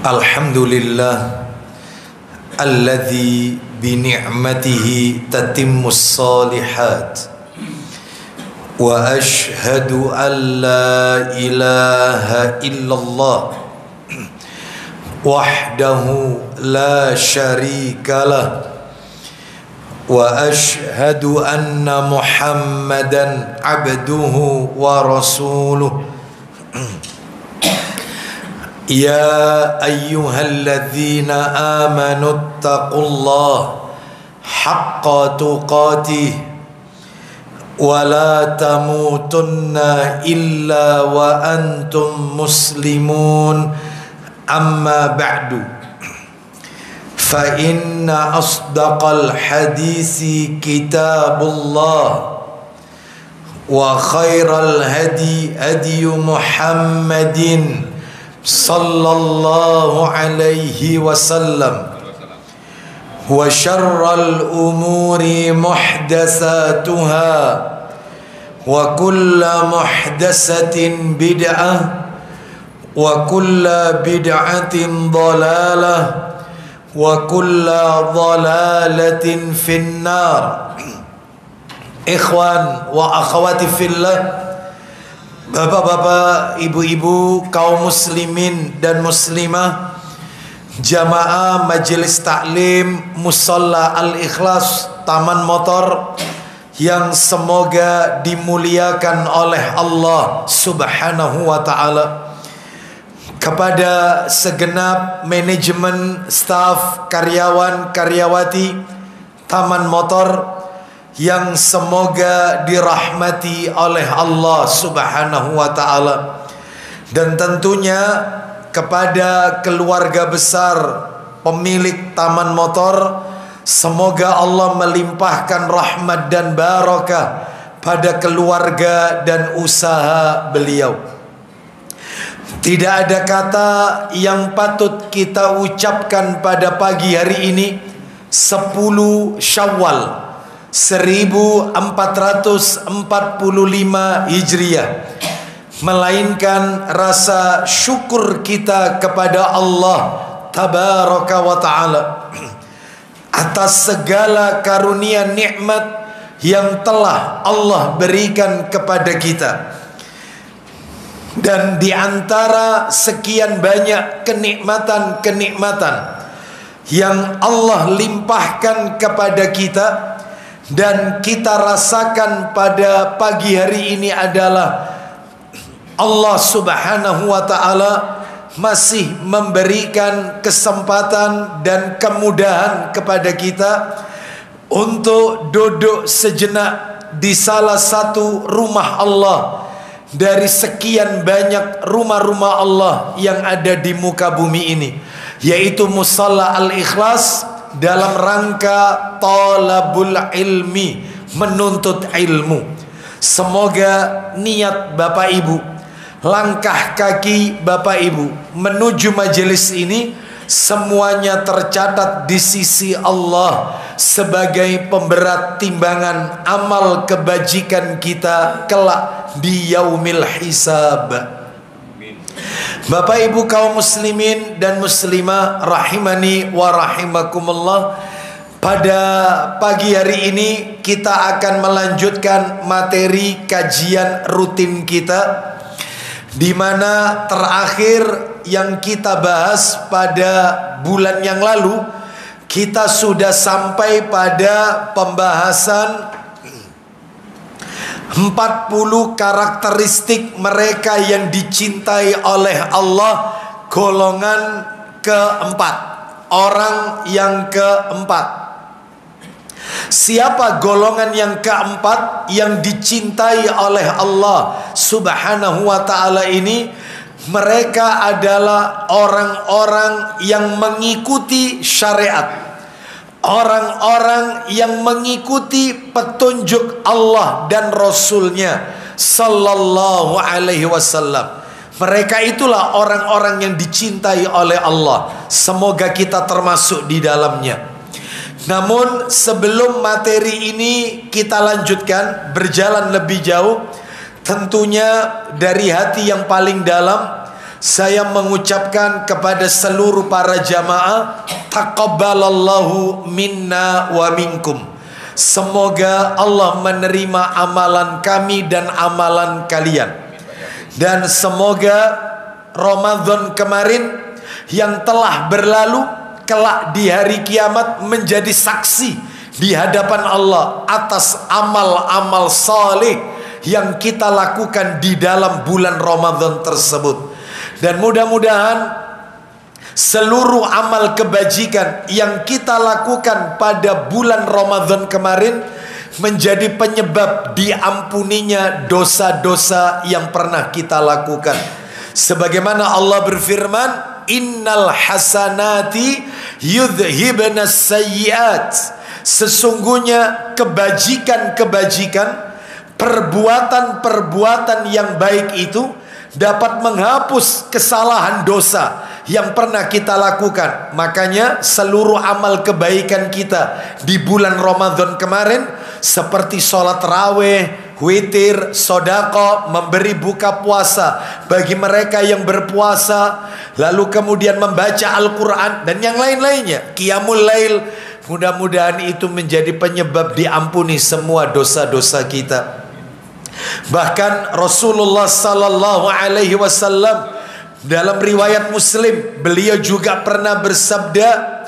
Alhamdulillah alladzi bi ni'matihi tatimmus shalihat wa ashhadu an la ilaha illallah wahdahu la syarika lah wa ashhadu anna Muhammadan abduhu wa rasuluh. Ya ayyuhalladzina amanu taqullaha haqqa tuqatih wa la tamutunna illa wa antum muslimun, amma ba'du. Fa inna asdaqal hadisi kitabullah wa khairal hadi hadi Muhammadin sallallahu alaihi wasallam wa syarral umuri muhdatsatuha wa kullu muhdatsatin bid'ah wa kullu bid'atin dhalalah wa kullu dhalalatin finnar. Ikhwan wa akhwati fillah, bapak-bapak, ibu-ibu, kaum muslimin dan muslimah, jamaah majelis taklim Musalla Al-Ikhlas Taman Motor yang semoga dimuliakan oleh Allah Subhanahu wa ta'ala. Kepada segenap manajemen, staf, karyawan, karyawati Taman Motor yang semoga dirahmati oleh Allah Subhanahu wa ta'ala, dan tentunya kepada keluarga besar pemilik Taman Motor, semoga Allah melimpahkan rahmat dan barakah pada keluarga dan usaha beliau. Tidak ada kata yang patut kita ucapkan pada pagi hari ini 10 Syawal 1445 Hijriah, melainkan rasa syukur kita kepada Allah Tabaraka wa ta'ala atas segala karunia nikmat yang telah Allah berikan kepada kita. Dan di antara sekian banyak kenikmatan-kenikmatan yang Allah limpahkan kepada kita dan kita rasakan pada pagi hari ini adalah Allah Subhanahu wa ta'ala masih memberikan kesempatan dan kemudahan kepada kita untuk duduk sejenak di salah satu rumah Allah dari sekian banyak rumah-rumah Allah yang ada di muka bumi ini, yaitu Musalla Al-Ikhlas, dalam rangka talabul ilmi, menuntut ilmu. Semoga niat Bapak Ibu, langkah kaki Bapak Ibu menuju majelis ini semuanya tercatat di sisi Allah sebagai pemberat timbangan amal kebajikan kita kelak di yaumil hisab. Bapak Ibu kaum muslimin dan muslimah rahimani wa rahimakumullah, pada pagi hari ini kita akan melanjutkan materi kajian rutin kita, di mana terakhir yang kita bahas pada bulan yang lalu, kita sudah sampai pada pembahasan 40 karakteristik mereka yang dicintai oleh Allah, golongan keempat, orang yang keempat. Siapa golongan yang keempat yang dicintai oleh Allah Subhanahu wa ta'ala ini? Mereka adalah orang-orang yang mengikuti syariat, orang-orang yang mengikuti petunjuk Allah dan Rasulnya Sallallahu Alaihi Wasallam. Mereka itulah orang-orang yang dicintai oleh Allah. Semoga kita termasuk di dalamnya. Namun sebelum materi ini kita lanjutkan, berjalan lebih jauh, tentunya dari hati yang paling dalam saya mengucapkan kepada seluruh para jamaah, taqabbalallahu minna wa minkum. Semoga Allah menerima amalan kami dan amalan kalian. Dan semoga Ramadan kemarin yang telah berlalu kelak di hari kiamat menjadi saksi di hadapan Allah atas amal-amal saleh yang kita lakukan di dalam bulan Ramadan tersebut. Dan mudah-mudahan seluruh amal kebajikan yang kita lakukan pada bulan Ramadan kemarin menjadi penyebab diampuninya dosa-dosa yang pernah kita lakukan. Sebagaimana Allah berfirman, innal hasanati yudhibnas sayyiat. Sesungguhnya kebajikan-kebajikan, perbuatan-perbuatan yang baik itu dapat menghapus kesalahan dosa yang pernah kita lakukan. Makanya seluruh amal kebaikan kita di bulan Ramadan kemarin, seperti sholat tarawih, witir, sodako, memberi buka puasa bagi mereka yang berpuasa, lalu kemudian membaca Al-Quran dan yang lain-lainnya, qiyamul lail, mudah-mudahan itu menjadi penyebab diampuni semua dosa-dosa kita. Bahkan Rasulullah sallallahu alaihi wasallam dalam riwayat Muslim, beliau juga pernah bersabda,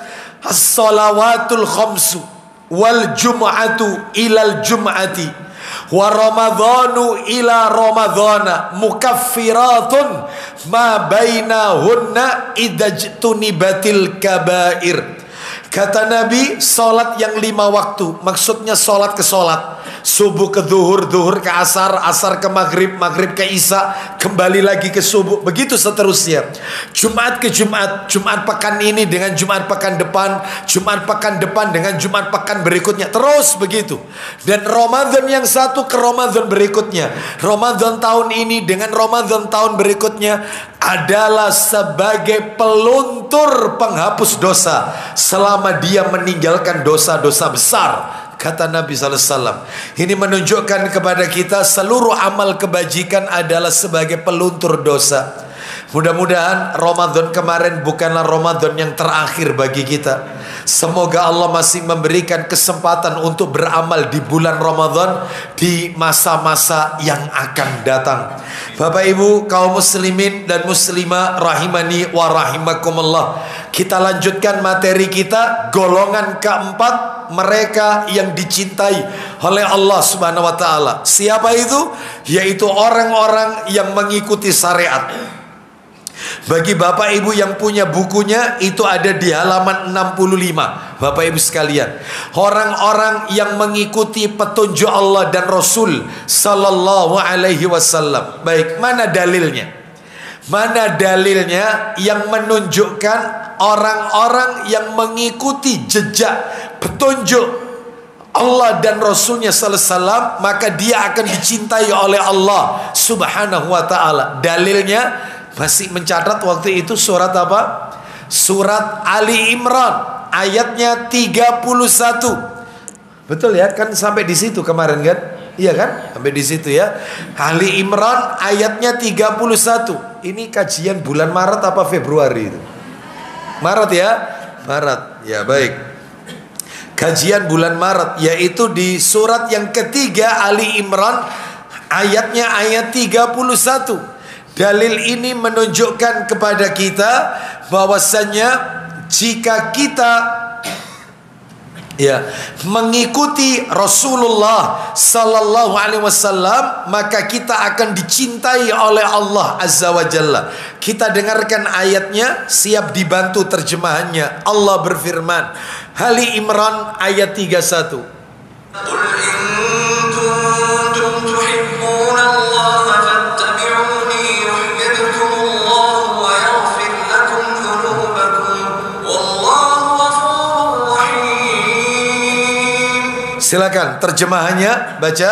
as-salawatul khamsu wal jum'atu ilal jum'ati wa ramadhanu ila ramadhana mukaffiratun ma bainahunna idajtunibatil kabair. Kata Nabi, solat yang 5 waktu, maksudnya solat ke solat, subuh ke zuhur, zuhur ke asar, asar ke maghrib, maghrib ke isya, kembali lagi ke subuh, begitu seterusnya. Jumat ke Jumat, Jumat pekan ini dengan Jumat pekan depan, Jumat pekan depan dengan Jumat pekan berikutnya, terus begitu. Dan Ramadan yang satu ke Ramadan berikutnya, Ramadan tahun ini dengan Ramadan tahun berikutnya adalah sebagai peluntur penghapus dosa selama dia meninggalkan dosa-dosa besar, kata Nabi SAW. Ini menunjukkan kepada kita seluruh amal kebajikan adalah sebagai peluntur dosa. Mudah-mudahan Ramadan kemarin bukanlah Ramadan yang terakhir bagi kita. Semoga Allah masih memberikan kesempatan untuk beramal di bulan Ramadan di masa-masa yang akan datang. Bapak Ibu kaum muslimin dan muslimah rahimani wa rahimakumullah. Kita lanjutkan materi kita, golongan keempat, mereka yang dicintai oleh Allah Subhanahu wa taala. Siapa itu? Yaitu orang-orang yang mengikuti syariat. Bagi Bapak Ibu yang punya bukunya, itu ada di halaman 65. Bapak Ibu sekalian, orang-orang yang mengikuti petunjuk Allah dan Rasul sallallahu alaihi wasallam. Baik, mana dalilnya? Mana dalilnya yang menunjukkan orang-orang yang mengikuti jejak petunjuk Allah dan Rasulnya sallallahu alaihi wasallam, maka dia akan dicintai oleh Allah Subhanahu wa taala. Dalilnya masih mencatat waktu itu surat apa? Surat Ali Imran ayatnya 31. Betul ya? Kan sampai di situ kemarin kan? Iya kan? Sampai di situ ya. Ali Imran ayatnya 31. Ini kajian bulan Maret apa Februari itu? Maret ya? Maret. Ya baik. Kajian bulan Maret, yaitu di surat yang ketiga Ali Imran ayatnya ayat 31. Dalil ini menunjukkan kepada kita bahwasanya jika kita mengikuti Rasulullah sallallahu alaihi wasallam, maka kita akan dicintai oleh Allah azza wa jalla. Kita dengarkan ayatnya, siap dibantu terjemahannya. Allah berfirman, Ali Imran ayat 31. Qul in kuntum tuhibbuna Allah fattabi'uni yuhibbukumullah wa yaghfir lakum dhunubakum wallahu ghafurur rahim. Silakan terjemahannya, baca.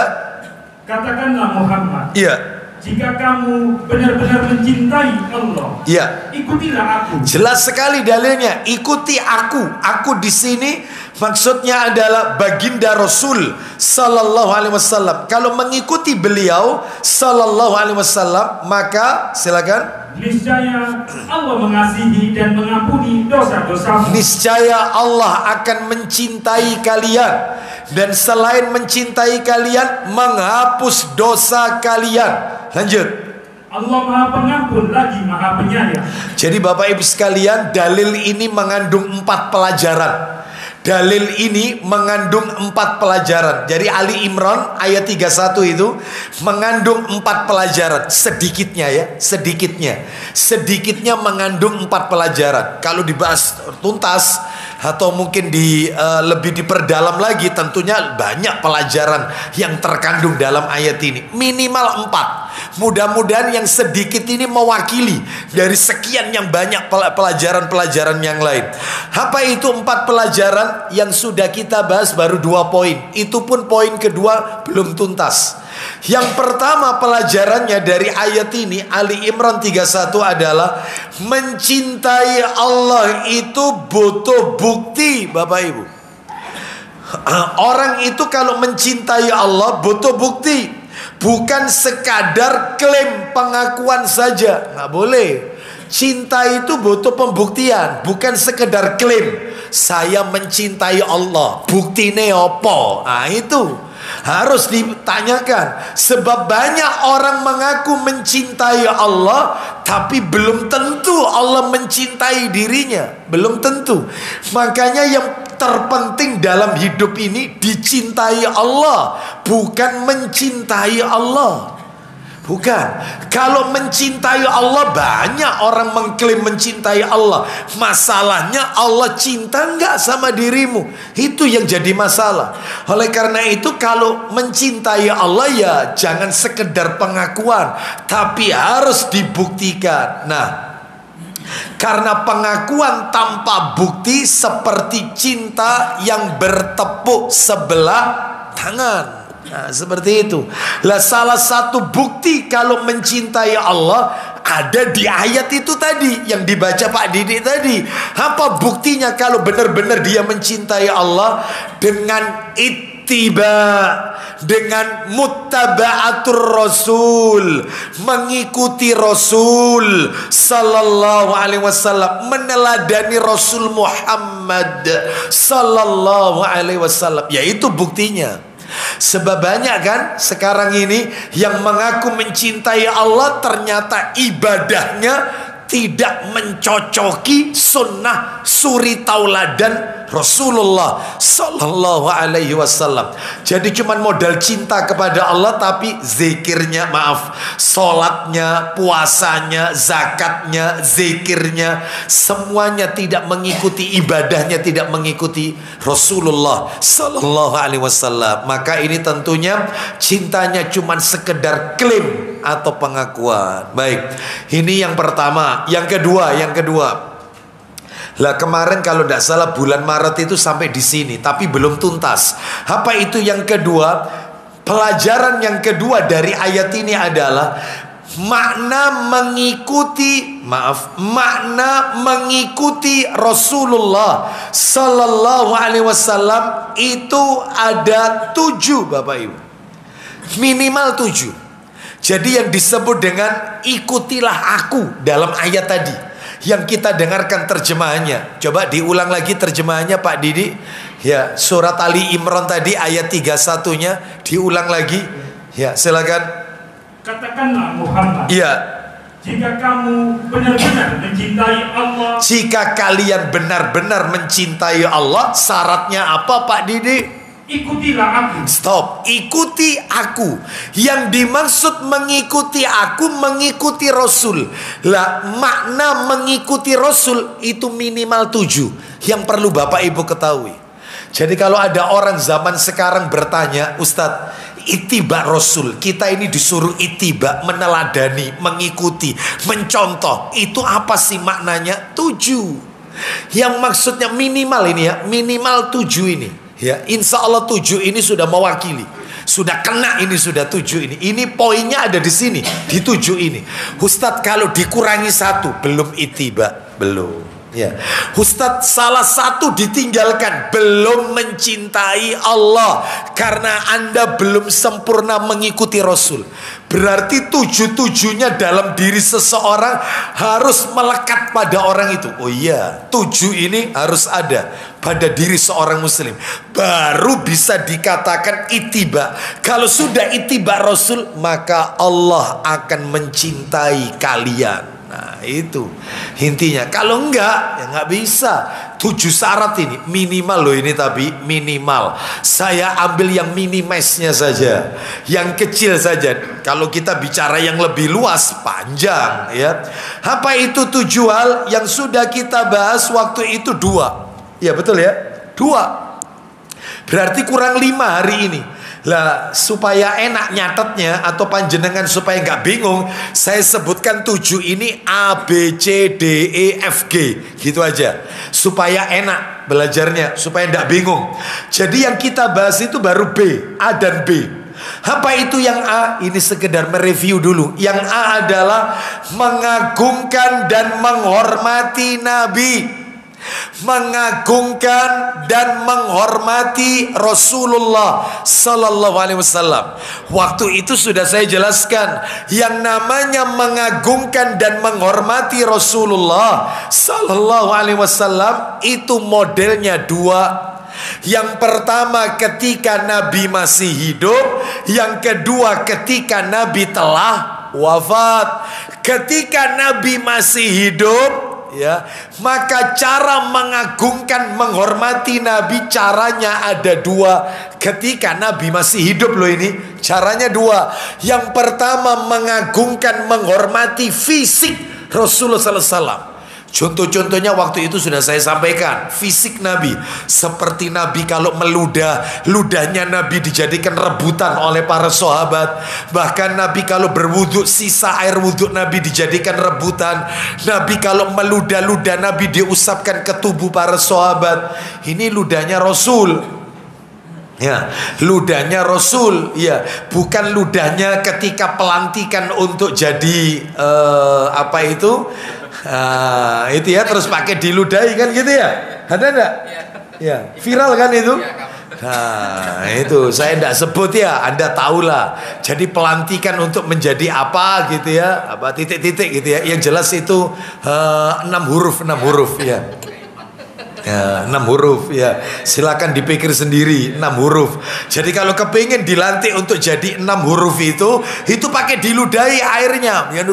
Katakanlah Muhammad. Iya. Jika kamu benar-benar mencintai Allah, iya, ikutilah aku. Jelas sekali dalilnya, ikuti aku. Aku di sini Maksudnya adalah baginda Rasul sallallahu alaihi wasallam. Kalau mengikuti beliau sallallahu alaihi wasallam, maka silakan. Niscaya Allah mengasihi dan mengampuni dosa-dosamu. Niscaya Allah akan mencintai kalian, dan selain mencintai kalian, menghapus dosa kalian. Lanjut. Allah Maha Pengampun lagi Maha Penyayang. Jadi Bapak Ibu sekalian, dalil ini mengandung 4 pelajaran. Dalil ini mengandung 4 pelajaran. Jadi Ali Imran ayat 31 itu mengandung 4 pelajaran. Sedikitnya ya, sedikitnya mengandung 4 pelajaran. Kalau dibahas tuntas atau mungkin lebih diperdalam lagi, tentunya banyak pelajaran yang terkandung dalam ayat ini. Minimal 4. Mudah-mudahan yang sedikit ini mewakili dari sekian yang banyak pelajaran-pelajaran yang lain. Apa itu 4 pelajaran? Yang sudah kita bahas baru 2 poin. Itu pun poin kedua belum tuntas. Yang pertama pelajarannya dari ayat ini, Ali Imran 31, adalah mencintai Allah itu butuh bukti, Bapak Ibu. Orang itu kalau mencintai Allah butuh bukti, bukan sekadar klaim pengakuan saja. Nggak boleh. Cinta itu butuh pembuktian, bukan sekedar klaim saya mencintai Allah. Buktine opo? Nah itu harus ditanyakan. Sebab banyak orang mengaku mencintai Allah, tapi belum tentu Allah mencintai dirinya. Belum tentu. Makanya yang terpenting dalam hidup ini dicintai Allah, bukan mencintai Allah. Bukan. Kalau mencintai Allah, banyak orang mengklaim mencintai Allah. Masalahnya Allah cinta enggak sama dirimu? Itu yang jadi masalah. Oleh karena itu, kalau mencintai Allah ya jangan sekedar pengakuan, tapi harus dibuktikan. Nah, karena pengakuan tanpa bukti seperti cinta yang bertepuk sebelah tangan. Nah, seperti itu. Lah, salah satu bukti kalau mencintai Allah ada di ayat itu tadi yang dibaca Pak Didi tadi. Apa buktinya kalau benar-benar dia mencintai Allah? Dengan ittiba, dengan muttaba'atur Rasul, mengikuti Rasul sallallahu alaihi wasallam, meneladani Rasul Muhammad sallallahu alaihi wasallam. Yaitu buktinya. Sebab banyak kan sekarang ini yang mengaku mencintai Allah, ternyata ibadahnya tidak mencocoki sunnah suri tauladan Rasulullah sallallahu alaihi wasallam. Jadi cuman modal cinta kepada Allah, tapi zikirnya, sholatnya, puasanya, zakatnya, zikirnya, semuanya tidak mengikuti, ibadahnya tidak mengikuti Rasulullah sallallahu alaihi wasallam. Maka ini tentunya cintanya cuman sekedar klaim atau pengakuan. Baik, ini yang pertama. Yang kedua. Lah, kemarin kalau tidak salah bulan Maret itu sampai di sini, tapi belum tuntas. Apa itu yang kedua? Pelajaran yang kedua dari ayat ini adalah makna mengikuti Rasulullah sallallahu alaihi wasallam itu ada 7, Bapak Ibu. Minimal 7. Jadi yang disebut dengan ikutilah aku dalam ayat tadi, yang kita dengarkan terjemahannya. Coba diulang lagi terjemahannya Pak Didi. Ya, surat Ali Imran tadi ayat 31-nya diulang lagi. Ya, silakan. Katakanlah Muhammad. Iya. Jika kamu benar-benar mencintai Allah. Jika kalian benar-benar mencintai Allah, syaratnya apa Pak Didi? Ikutilah aku. Stop. Ikuti aku. Yang dimaksud mengikuti aku, mengikuti Rasul. Lah, makna mengikuti Rasul itu minimal 7 yang perlu Bapak Ibu ketahui. Jadi kalau ada orang zaman sekarang bertanya, Ustadz, ittiba Rasul, kita ini disuruh ittiba, meneladani, mengikuti, mencontoh, itu apa sih maknanya? 7. Yang maksudnya minimal ini ya, minimal 7 ini. Ya, insya Allah 7 ini sudah mewakili, sudah kena, ini sudah 7 ini. Ini poinnya ada di sini, di 7 ini. Ustadz, kalau dikurangi 1 belum ittiba, belum. Ya, Ustadz, salah satu ditinggalkan, belum mencintai Allah karena Anda belum sempurna mengikuti Rasul. Berarti 7-7-nya dalam diri seseorang harus melekat pada orang itu. Oh iya, 7 ini harus ada pada diri seorang muslim, baru bisa dikatakan ittiba. Kalau sudah ittiba Rasul, maka Allah akan mencintai kalian. Nah itu intinya. Kalau enggak, ya enggak bisa. 7 syarat ini minimal loh ini, tapi minimal. Saya ambil yang minimesnya saja, yang kecil saja. Kalau kita bicara yang lebih luas, panjang ya. Apa itu 7 hal yang sudah kita bahas waktu itu? 2. Ya betul ya, 2. Berarti kurang 5 hari ini. Lah supaya enak nyatetnya atau panjenengan supaya nggak bingung, saya sebutkan 7 ini A, B, C, D, E, F, G gitu aja supaya enak belajarnya, supaya nggak bingung. Jadi yang kita bahas itu baru B, A dan B. Apa itu yang A? Ini sekedar mereview dulu. Yang A adalah mengagungkan dan menghormati Nabi, mengagungkan dan menghormati Rasulullah Sallallahu Alaihi Wasallam. Waktu itu sudah saya jelaskan, yang namanya mengagungkan dan menghormati Rasulullah Sallallahu Alaihi Wasallam itu modelnya 2. Yang pertama ketika Nabi masih hidup, yang kedua ketika Nabi telah wafat. Ketika Nabi masih hidup, ya, maka cara mengagungkan menghormati Nabi caranya ada 2. Ketika Nabi masih hidup loh, ini caranya 2. Yang pertama mengagungkan menghormati fisik Rasulullah SAW. Contoh-contohnya waktu itu sudah saya sampaikan. Fisik Nabi, seperti Nabi kalau meludah, ludahnya Nabi dijadikan rebutan oleh para sahabat. Bahkan Nabi kalau berwudhu, sisa air wudhu Nabi dijadikan rebutan. Nabi kalau meludah, ludah Nabi diusapkan ke tubuh para sahabat. Ini ludahnya Rasul. Ya, ludahnya Rasul, ya, bukan ludahnya ketika pelantikan untuk jadi apa itu? Itu ya, terus pakai diludahi kan gitu ya? Ada enggak? Ya, viral kan itu? Nah, itu saya enggak sebut ya, Anda tahulah. Jadi pelantikan untuk menjadi apa gitu ya? Apa titik-titik gitu ya? Yang jelas itu 6 huruf ya. Ya, 6 huruf ya. Silakan dipikir sendiri, 6 huruf. Jadi kalau kepingin dilantik untuk jadi 6 huruf itu pakai diludahi airnya. Ya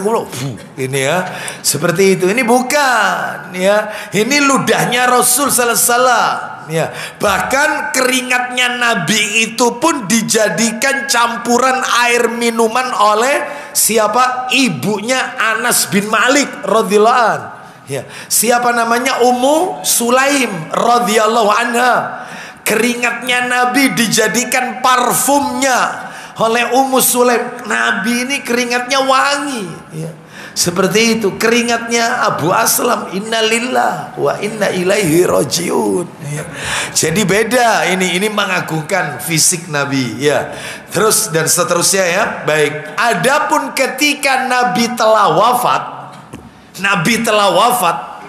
ini ya. Seperti itu. Ini bukan ya. Ini ludahnya Rasul sallallahu alaihi wasallam. Ya, bahkan keringatnya Nabi itu pun dijadikan campuran air minuman oleh siapa? Ibunya Anas bin Malik radhiyallahu anhu. Ya, siapa namanya? Ummu Sulaim radhiyallahu anha. Keringatnya Nabi dijadikan parfumnya oleh Ummu Sulaim. Nabi ini keringatnya wangi ya. Seperti itu keringatnya Abu Aslam, innalillah wa inna ilaihi rajiun ya. Jadi beda, ini mengagungkan fisik Nabi ya. Terus dan seterusnya ya. Baik, adapun ketika Nabi telah wafat,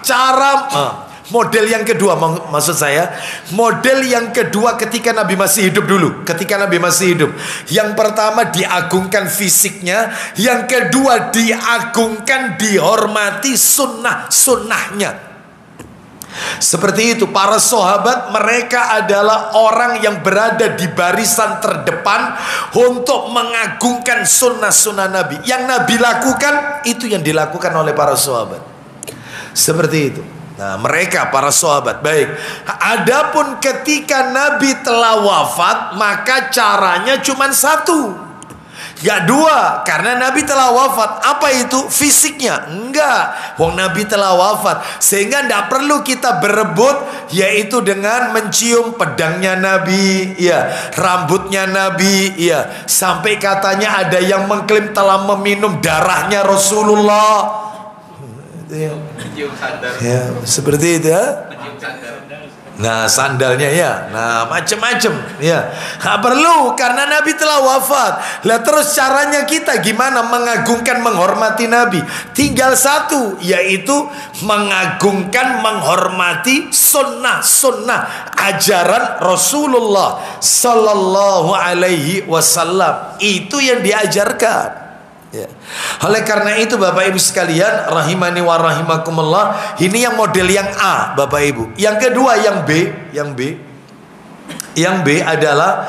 cara model yang kedua, maksud saya model yang kedua ketika Nabi masih hidup dulu. Ketika Nabi masih hidup, yang pertama diagungkan fisiknya, yang kedua diagungkan, dihormati sunnahnya. Seperti itu para sahabat, mereka adalah orang yang berada di barisan terdepan untuk mengagungkan sunnah Nabi. Yang Nabi lakukan, itu yang dilakukan oleh para sahabat. Seperti itu. Nah, mereka para sahabat. Baik. Adapun ketika Nabi telah wafat, maka caranya cuma 1. Gak 2, karena Nabi telah wafat. Apa itu? Fisiknya? Enggak. Wong Nabi telah wafat, sehingga tidak perlu kita berebut, yaitu dengan mencium pedangnya Nabi, ya, rambutnya Nabi, ya, sampai katanya ada yang mengklaim telah meminum darahnya Rasulullah. Ya, seperti itu ya. Nah, sandalnya ya. Nah, macam-macam ya. Nggak perlu karena Nabi telah wafat. Lah terus caranya kita gimana mengagungkan, menghormati Nabi? Tinggal satu, yaitu mengagungkan, menghormati sunnah ajaran Rasulullah sallallahu alaihi wasallam. Itu yang diajarkan. Ya. Oleh karena itu Bapak Ibu sekalian rahimani wa rahimakumullah, ini yang model yang A Bapak Ibu. Yang kedua yang B adalah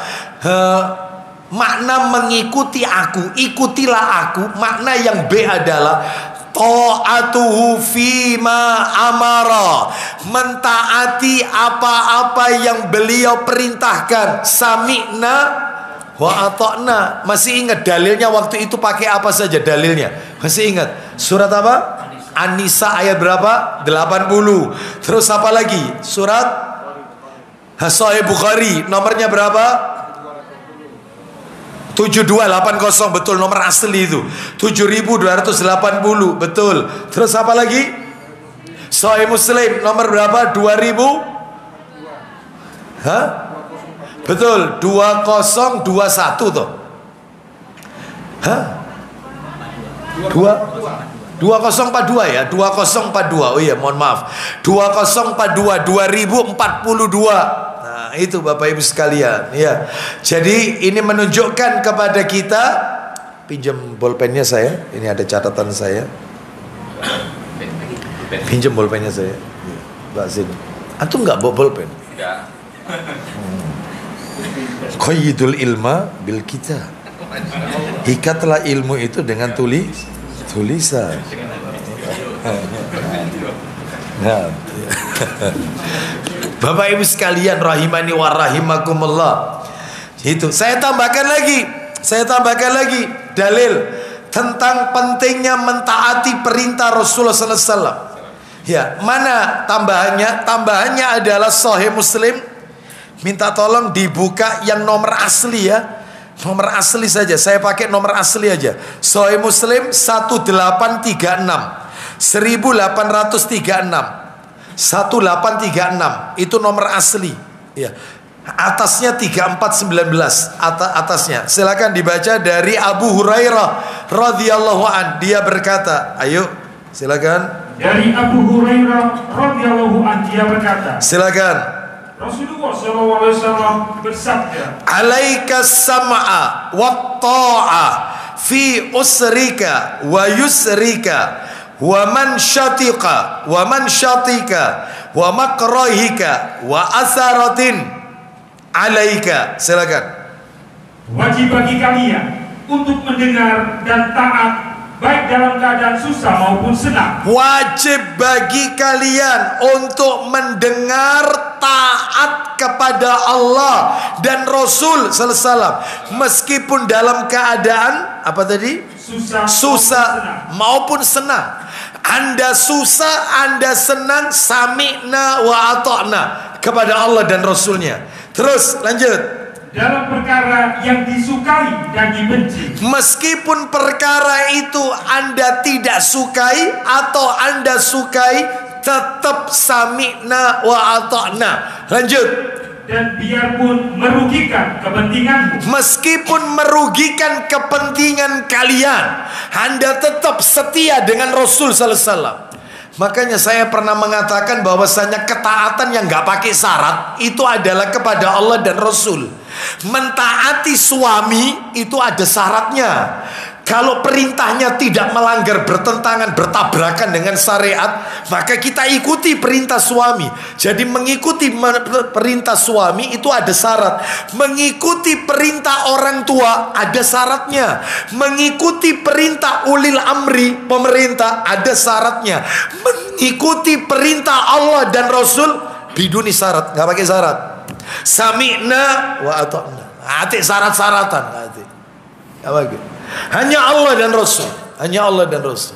makna mengikuti aku, ikutilah aku. Makna yang B adalah ta'atuhu fima amara, mentaati apa-apa yang beliau perintahkan. Sami'na wa ata'na. Masih ingat dalilnya waktu itu pakai apa saja dalilnya? Masih ingat? Surat apa? An-Nisa ayat berapa? 80. Terus apa lagi? Surat Sahih Bukhari nomornya berapa? 7280. Betul, nomor asli itu 7280. Betul. Terus apa lagi? Sahih Muslim nomor berapa? 2000. Hah? Betul, 2021 tuh. Hah? 2042 ya, 2042. Oh iya, mohon maaf. 2042 2042. Nah, itu Bapak Ibu sekalian, ya. Jadi ini menunjukkan kepada kita, pinjam bolpennya saya. Ini ada catatan saya. Pinjam bolpennya saya. Mbak sini. Antum enggak bawa bolpen? Enggak. Qayyidul ilma bil kitab. Ikatlah ilmu itu dengan tulisan. Nah. Bapak Ibu sekalian rahimani wa rahimakumullah. Itu saya tambahkan lagi dalil tentang pentingnya mentaati perintah Rasulullah sallallahu alaihi wasallam. Ya, mana tambahannya? Tambahannya adalah Sahih Muslim. Minta tolong dibuka yang nomor asli ya. Nomor asli saja. Saya pakai nomor asli aja. Sahih Muslim 1836. 1836. Itu nomor asli. Ya. Atasnya 3419. Atasnya. Silakan dibaca dari Abu Hurairah radhiyallahu an. Dia berkata, ayo silakan. Dari Abu Hurairah radhiyallahu an, dia berkata. Silakan. Rasulullah SAW bersabda, alaika sam'a wa ta'ah fi usrika wa yusrika wa man syatika wa makrahika wa asaratin alaika. Silakan. Wajib bagi kalian untuk mendengar dan taat baik dalam keadaan susah maupun senang. Wajib bagi kalian untuk mendengar, taat kepada Allah dan Rasul sallallahu alaihi wasallam meskipun dalam keadaan apa tadi? Susah maupun senang. Anda susah, Anda senang, sami'na wa ata'na kepada Allah dan Rasulnya. Terus lanjut. Dalam perkara yang disukai dan dibenci, meskipun perkara itu Anda tidak sukai atau Anda sukai, tetap sami'na wa ata'na. Lanjut. Dan biarpun merugikan kepentinganmu, meskipun merugikan kepentingan kalian, Anda tetap setia dengan Rasul sallallahu alaihi wasallam. Makanya saya pernah mengatakan bahwasanya ketaatan yang nggak pakai syarat itu adalah kepada Allah dan Rasul. Mentaati suami itu ada syaratnya. Kalau perintahnya tidak melanggar, bertentangan, bertabrakan dengan syariat, maka kita ikuti perintah suami. Jadi mengikuti perintah suami itu ada syarat. Mengikuti perintah orang tua ada syaratnya. Mengikuti perintah ulil amri, pemerintah, ada syaratnya. Mengikuti perintah Allah dan Rasul biduni syarat, nggak pakai syarat. Sami'na wa ata'na. Hati syarat-syaratan, hati. Apa gitu? Hanya Allah dan Rasul. Hanya Allah dan Rasul.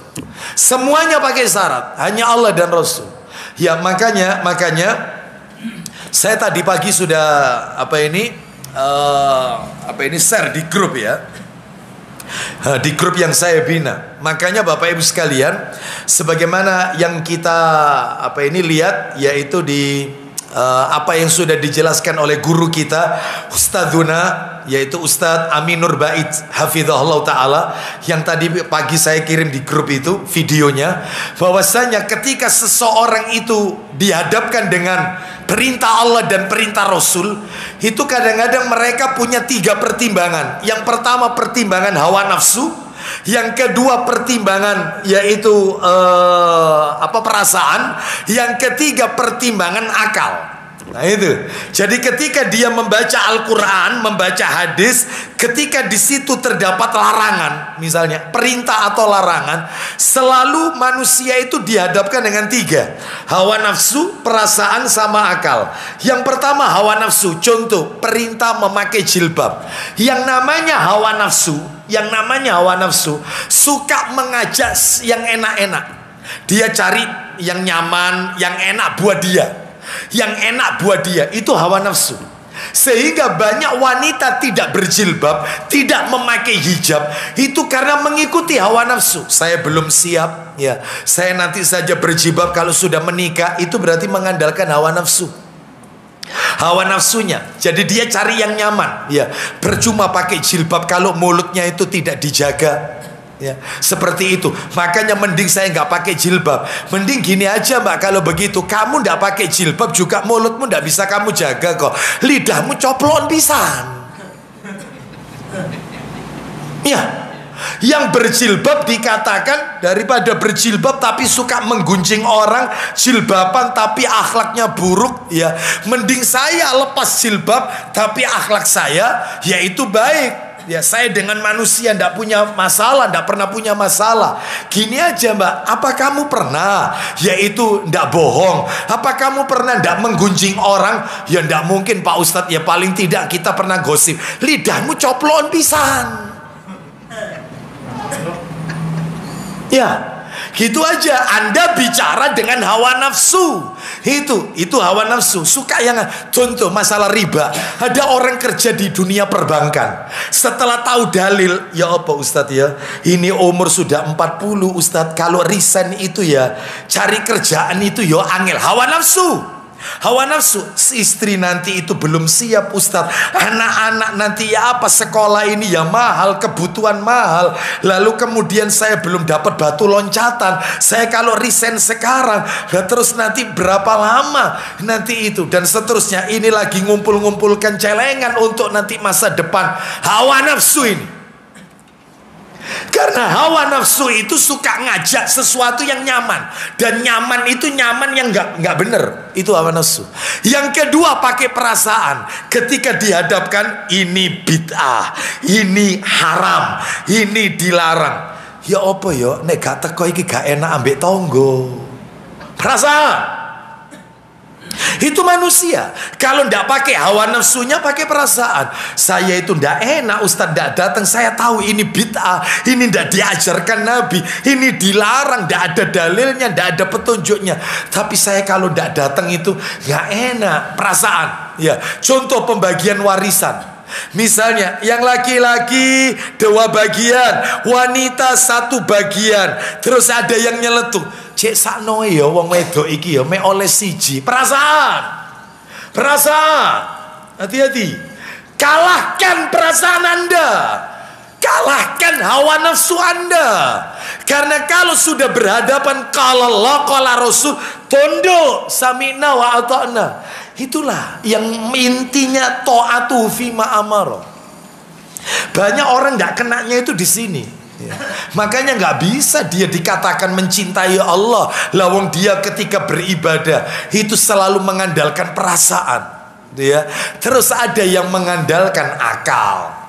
Semuanya pakai syarat. Hanya Allah dan Rasul. Ya makanya saya tadi pagi sudah share di grup ya. Di grup yang saya bina. Makanya Bapak Ibu sekalian, sebagaimana yang kita lihat yaitu di apa yang sudah dijelaskan oleh guru kita Ustadzuna, yaitu Ustadz Aminur Bait hafizahullah ta'ala, yang tadi pagi saya kirim di grup itu videonya, bahwasanya ketika seseorang itu dihadapkan dengan perintah Allah dan perintah Rasul, itu kadang-kadang mereka punya 3 pertimbangan. Yang pertama pertimbangan hawa nafsu, yang kedua pertimbangan yaitu perasaan, yang ketiga pertimbangan akal. Nah itu. Jadi ketika dia membaca Al-Quran, membaca hadis, ketika di situ terdapat larangan, misalnya perintah atau larangan, selalu manusia itu dihadapkan dengan 3: hawa nafsu, perasaan, sama akal. Yang pertama hawa nafsu. Contoh, perintah memakai jilbab. Yang namanya hawa nafsu suka mengajak yang enak-enak. Dia cari yang nyaman, yang enak buat dia. Yang enak buat dia, itu hawa nafsu. Sehingga banyak wanita tidak berjilbab, tidak memakai hijab, itu karena mengikuti hawa nafsu. Saya belum siap, ya, saya nanti saja berjilbab kalau sudah menikah. Itu berarti mengandalkan hawa nafsu, hawa nafsunya. Jadi dia cari yang nyaman, ya. Percuma pakai jilbab kalau mulutnya itu tidak dijaga, ya, seperti itu. Makanya mending saya nggak pakai jilbab. Mending gini aja mbak, kalau begitu kamu nggak pakai jilbab juga mulutmu nggak bisa kamu jaga kok. Lidahmu coplon pisan. Ya, yang berjilbab dikatakan daripada berjilbab tapi suka menggunjing orang, jilbaban tapi akhlaknya buruk, ya. Mending saya lepas jilbab tapi akhlak saya yaitu baik. Ya, saya dengan manusia tidak punya masalah, tidak pernah punya masalah. Gini aja mbak, apa kamu pernah yaitu tidak bohong? Apa kamu pernah tidak menggunjing orang? Ya tidak mungkin Pak Ustadz, ya paling tidak kita pernah gosip. Lidahmu coplon pisan. Ya, gitu aja. Anda bicara dengan hawa nafsu. Itu hawa nafsu. Suka yang, contoh masalah riba. Ada orang kerja di dunia perbankan, setelah tahu dalil, ya apa Ustadz ya, ini umur sudah 40 Ustadz, kalau resign itu ya, cari kerjaan itu ya angel. Hawa nafsu. Hawa nafsu. Istri nanti itu belum siap Ustadz, anak-anak nanti ya apa, sekolah ini ya mahal, kebutuhan mahal, lalu kemudian saya belum dapat batu loncatan, saya kalau resign sekarang, nah terus nanti berapa lama nanti itu, dan seterusnya. Ini lagi ngumpul-ngumpulkan celengan untuk nanti masa depan. Hawa nafsu ini. Karena hawa nafsu itu suka ngajak sesuatu yang nyaman, dan nyaman itu nyaman yang nggak bener. Itu hawa nafsu. Yang kedua pakai perasaan. Ketika dihadapkan ini bid'ah, ini haram, ini dilarang. Ya apa ya, nek gak teko iki gak enak ambek tonggo. Perasaan. Itu manusia. Kalau ndak pakai hawa nafsunya, pakai perasaan. Saya itu ndak enak Ustadz ndak datang, saya tahu ini bid'ah, ini ndak diajarkan Nabi, ini dilarang, ndak ada dalilnya, ndak ada petunjuknya. Tapi saya kalau ndak datang itu nggak enak. Perasaan. Ya, contoh pembagian warisan. Misalnya yang laki-laki 2 bagian, wanita 1 bagian, terus ada yang nyeletuk, cek sakno ya wong wedok iki ya mek oleh siji. Perasaan. Perasaan. Hati-hati. Kalahkan perasaan Anda. Kalahkan hawa nafsu Anda. Karena kalau sudah berhadapan qala Allah qala Rasul, tunduk, sami'na wa ata'na. Itulah yang intinya ta'atu fima amara. Banyak orang nggak kenanya itu di sini. Ya. Makanya nggak bisa dia dikatakan mencintai Allah. Lawang dia ketika beribadah itu selalu mengandalkan perasaan. Ya. Terus ada yang mengandalkan akal.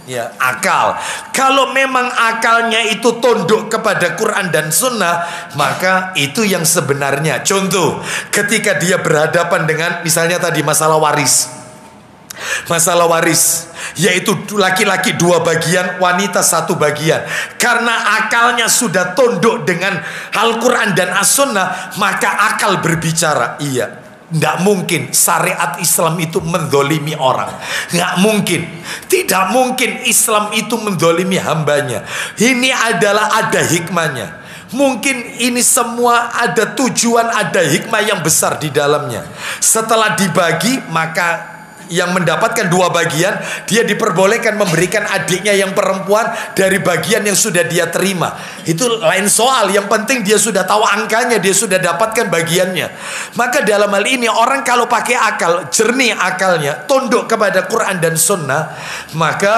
Ya, akal. Kalau memang akalnya itu tunduk kepada Quran dan Sunnah, maka itu yang sebenarnya. Contoh, ketika dia berhadapan dengan misalnya tadi masalah waris. Masalah waris, yaitu laki-laki 2 bagian, wanita 1 bagian. Karena akalnya sudah tunduk dengan Al-Quran dan As-Sunnah, maka akal berbicara. Iya, tidak mungkin syariat Islam itu mendolimi orang. Nggak mungkin. Tidak mungkin Islam itu mendolimi hambanya. Ini adalah ada hikmahnya. Mungkin ini semua ada tujuan, ada hikmah yang besar di dalamnya. Setelah dibagi, maka yang mendapatkan 2 bagian, dia diperbolehkan memberikan adiknya yang perempuan dari bagian yang sudah dia terima. Itu lain soal. Yang penting dia sudah tahu angkanya, dia sudah dapatkan bagiannya. Maka dalam hal ini orang kalau pakai akal, jernih akalnya, tunduk kepada Quran dan Sunnah, maka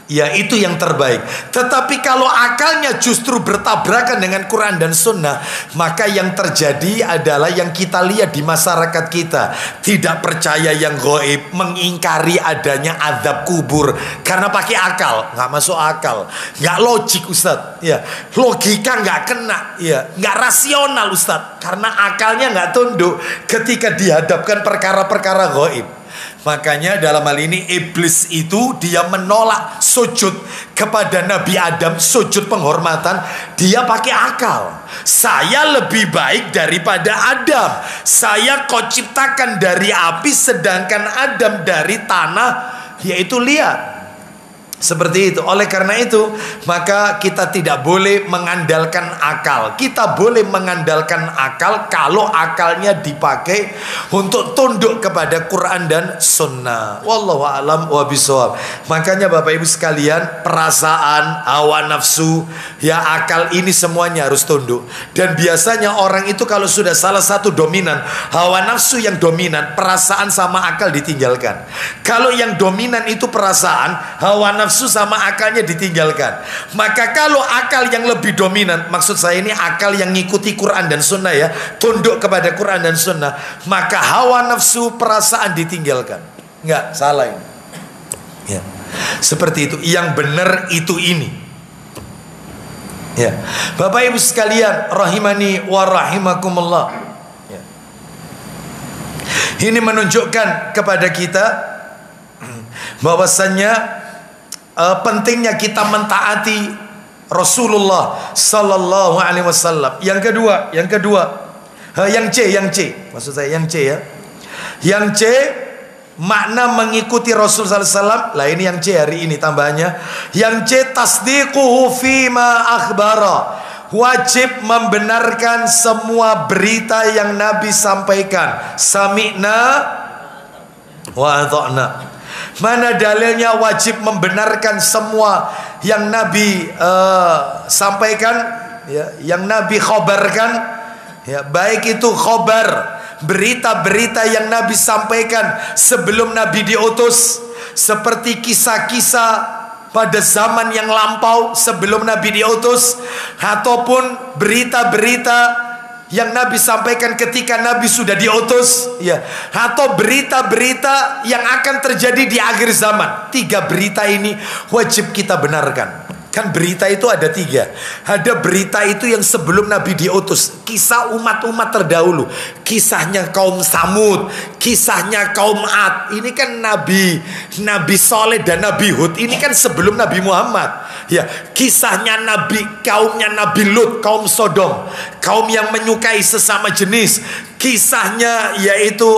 ya itu yang terbaik. Tetapi kalau akalnya justru bertabrakan dengan Quran dan Sunnah, maka yang terjadi adalah yang kita lihat di masyarakat kita. Tidak percaya yang gaib, mengingkari adanya azab kubur karena pakai akal. Nggak masuk akal, nggak logik Ustadz ya. Logika nggak kena ya, nggak rasional Ustadz, karena akalnya nggak tunduk ketika dihadapkan perkara-perkara gaib. Makanya dalam hal ini iblis itu dia menolak sujud kepada Nabi Adam, sujud penghormatan. Dia pakai akal. Saya lebih baik daripada Adam. Saya kau ciptakan dari api, sedangkan Adam dari tanah, yaitu lihat. Seperti itu. Oleh karena itu, maka kita tidak boleh mengandalkan akal. Kita boleh mengandalkan akal kalau akalnya dipakai untuk tunduk kepada Quran dan Sunnah. Wallahu a'lam wa bishawab. Makanya Bapak Ibu sekalian, perasaan, hawa nafsu, ya akal ini semuanya harus tunduk. Dan biasanya orang itu kalau sudah salah satu dominan, hawa nafsu yang dominan, perasaan sama akal ditinggalkan. Kalau yang dominan itu perasaan, hawa nafsu sama akalnya ditinggalkan. Maka kalau akal yang lebih dominan, maksud saya ini akal yang ngikuti Quran dan Sunnah ya, tunduk kepada Quran dan Sunnah, maka hawa nafsu, perasaan ditinggalkan. Enggak, salah ini ya. Seperti itu. Yang benar itu ini ya. Bapak Ibu sekalian rahimani wa rahimakumullah ya. Ini menunjukkan kepada kita bahwasannya pentingnya kita mentaati Rasulullah Sallallahu Alaihi Wasallam. Yang C, maksud saya yang C ya. Yang C, makna mengikuti Rasul Sallallahu Alaihi Wasallam. Lah ini yang C hari ini tambahannya. Yang C, tasdiquhu fima akhbara. Wajib membenarkan semua berita yang Nabi sampaikan. Sami'na wa ata'na. Mana dalilnya wajib membenarkan semua yang Nabi sampaikan ya, yang Nabi khobarkan ya, baik itu khobar, berita-berita yang Nabi sampaikan sebelum Nabi diutus, seperti kisah-kisah pada zaman yang lampau sebelum Nabi diutus, ataupun berita-berita yang Nabi sampaikan ketika Nabi sudah diutus ya, atau berita-berita yang akan terjadi di akhir zaman. 3 berita ini wajib kita benarkan. Kan berita itu ada 3. Ada berita itu yang sebelum Nabi diutus, kisah umat-umat terdahulu, kisahnya kaum Samud, kisahnya kaum Ad. Ini kan Nabi Soleh dan Nabi Hud. Ini kan sebelum Nabi Muhammad ya. Kisahnya kaumnya Nabi Lut, kaum Sodom, kaum yang menyukai sesama jenis. Kisahnya yaitu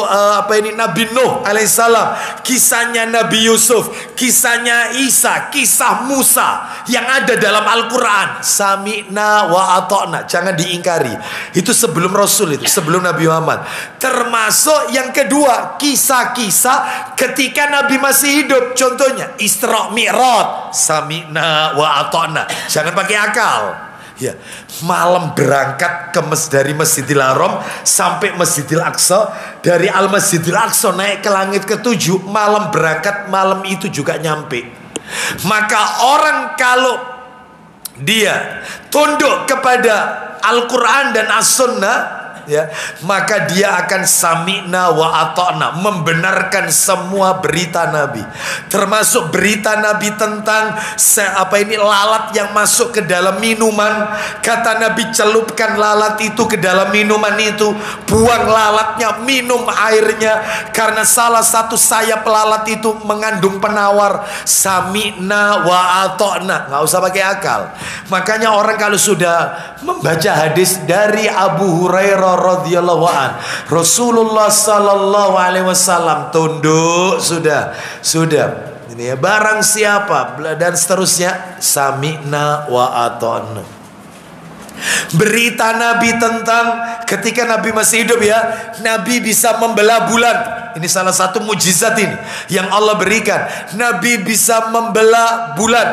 Nabi Nuh alaihissalam, kisahnya Nabi Yusuf, kisahnya Isa, kisah Musa yang ada dalam Al-Quran. Sami'na wa ata'na, jangan diingkari. Itu sebelum Rasul, itu sebelum Nabi Muhammad. Termasuk yang kedua, kisah-kisah ketika Nabi masih hidup. Contohnya Isra Mi'raj, sami'na wa ata'na, jangan pakai akal ya. Malam berangkat dari Masjidil Haram sampai Masjidil Aqsa, dari Al-Masjidil Aqsa naik ke langit ke-7, malam berangkat, malam itu juga nyampe. Maka orang kalau dia tunduk kepada Al-Quran dan As-Sunnah ya, maka dia akan sami'na wa ata'na, membenarkan semua berita Nabi, termasuk berita Nabi tentang lalat yang masuk ke dalam minuman. Kata Nabi, celupkan lalat itu ke dalam minuman itu, buang lalatnya, minum airnya, karena salah satu sayap lalat itu mengandung penawar. Sami'na wa ata'na, nggak usah pakai akal. Makanya orang kalau sudah membaca hadis dari Abu Hurairah radhiyallahu an, Rasulullah sallallahu alaihi wasallam tunduk, sudah ini ya, barang siapa dan seterusnya, sami'na wa ata'na Berita Nabi tentang ketika Nabi masih hidup ya, Nabi bisa membelah bulan. Ini salah satu mujizat ini yang Allah berikan. Nabi bisa membelah bulan.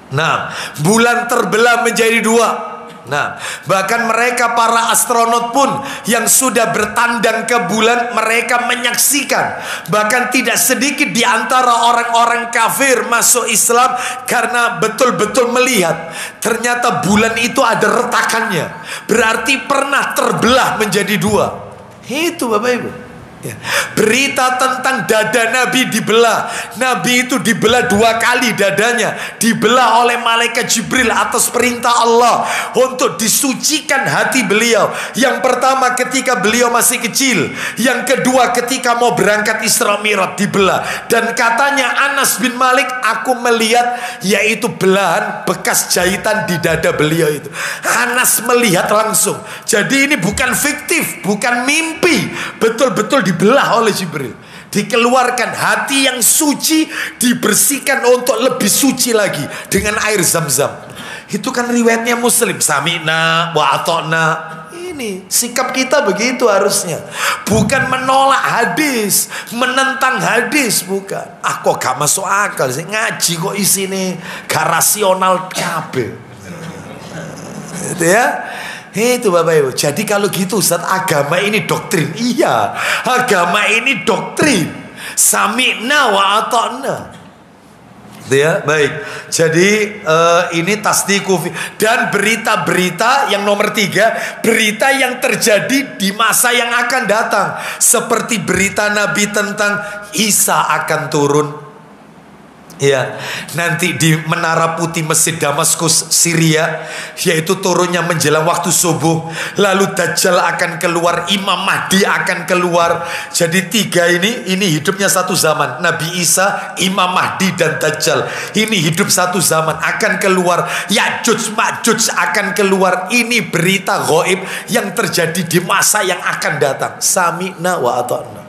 Nah, bulan terbelah menjadi dua. Nah, bahkan mereka para astronot pun yang sudah bertandang ke bulan, mereka menyaksikan. Bahkan tidak sedikit di antara orang-orang kafir masuk Islam karena betul-betul melihat ternyata bulan itu ada retakannya. Berarti pernah terbelah menjadi dua. Itu Bapak Ibu ya. Berita tentang dada Nabi dibelah. Nabi itu dibelah 2 kali dadanya. Dibelah oleh malaikat Jibril atas perintah Allah untuk disucikan hati beliau. Yang pertama ketika beliau masih kecil, yang kedua ketika mau berangkat Isra Mi'raj dibelah. Dan katanya Anas bin Malik, aku melihat yaitu belahan bekas jahitan di dada beliau itu. Anas melihat langsung. Jadi ini bukan fiktif, bukan mimpi, betul-betul dibelah oleh Jibril. Dikeluarkan hati yang suci, dibersihkan untuk lebih suci lagi dengan air Zam-Zam. Itu kan riwayatnya Muslim. Sami'na wa ata'na. Ini sikap kita begitu harusnya. Bukan menolak hadis, menentang hadis, bukan. Kok gak masuk akal sih ngaji kok isine gak rasional kabeh. Itu ya. Itu Bapak Ibu. Jadi kalau gitu Ustaz, agama ini doktrin. Iya, agama ini doktrin. Sami'na wa ata'na. Ya, baik. Jadi ini tasdiqu dan berita-berita yang nomor 3, berita yang terjadi di masa yang akan datang, seperti berita Nabi tentang Isa akan turun. Ya, nanti di Menara Putih Masjid Damaskus, Syria, yaitu turunnya menjelang waktu subuh. Lalu Dajjal akan keluar, Imam Mahdi akan keluar. Jadi 3 ini hidupnya satu zaman. Nabi Isa, Imam Mahdi, dan Dajjal. Ini hidup satu zaman, akan keluar. Ya'juj Ma'juj akan keluar. Ini berita gaib yang terjadi di masa yang akan datang. Sami'na wa ata'na.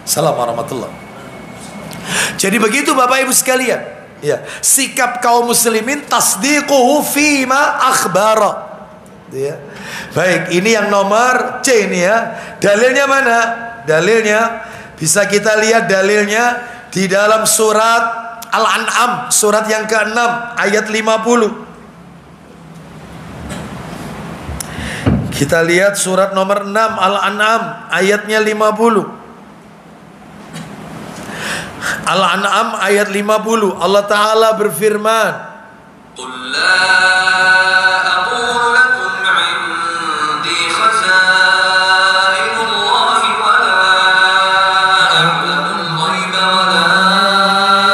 Assalamualaikum warahmatullahi wabarakatuh. Jadi begitu Bapak Ibu sekalian ya, sikap kaum muslimin tasdiquhu fima akhbara ya. Baik, ini yang nomor C ini ya. Dalilnya mana? Dalilnya bisa kita lihat dalilnya di dalam surat Al-An'am, surat yang ke-6 ayat 50. Kita lihat surat nomor 6 Al-An'am ayatnya 50. Al-An'am ayat 50, Allah Ta'ala berfirman, Qul la aqulu lakum 'indi khazainullahi wa la a'lamu al-ghaiba wa la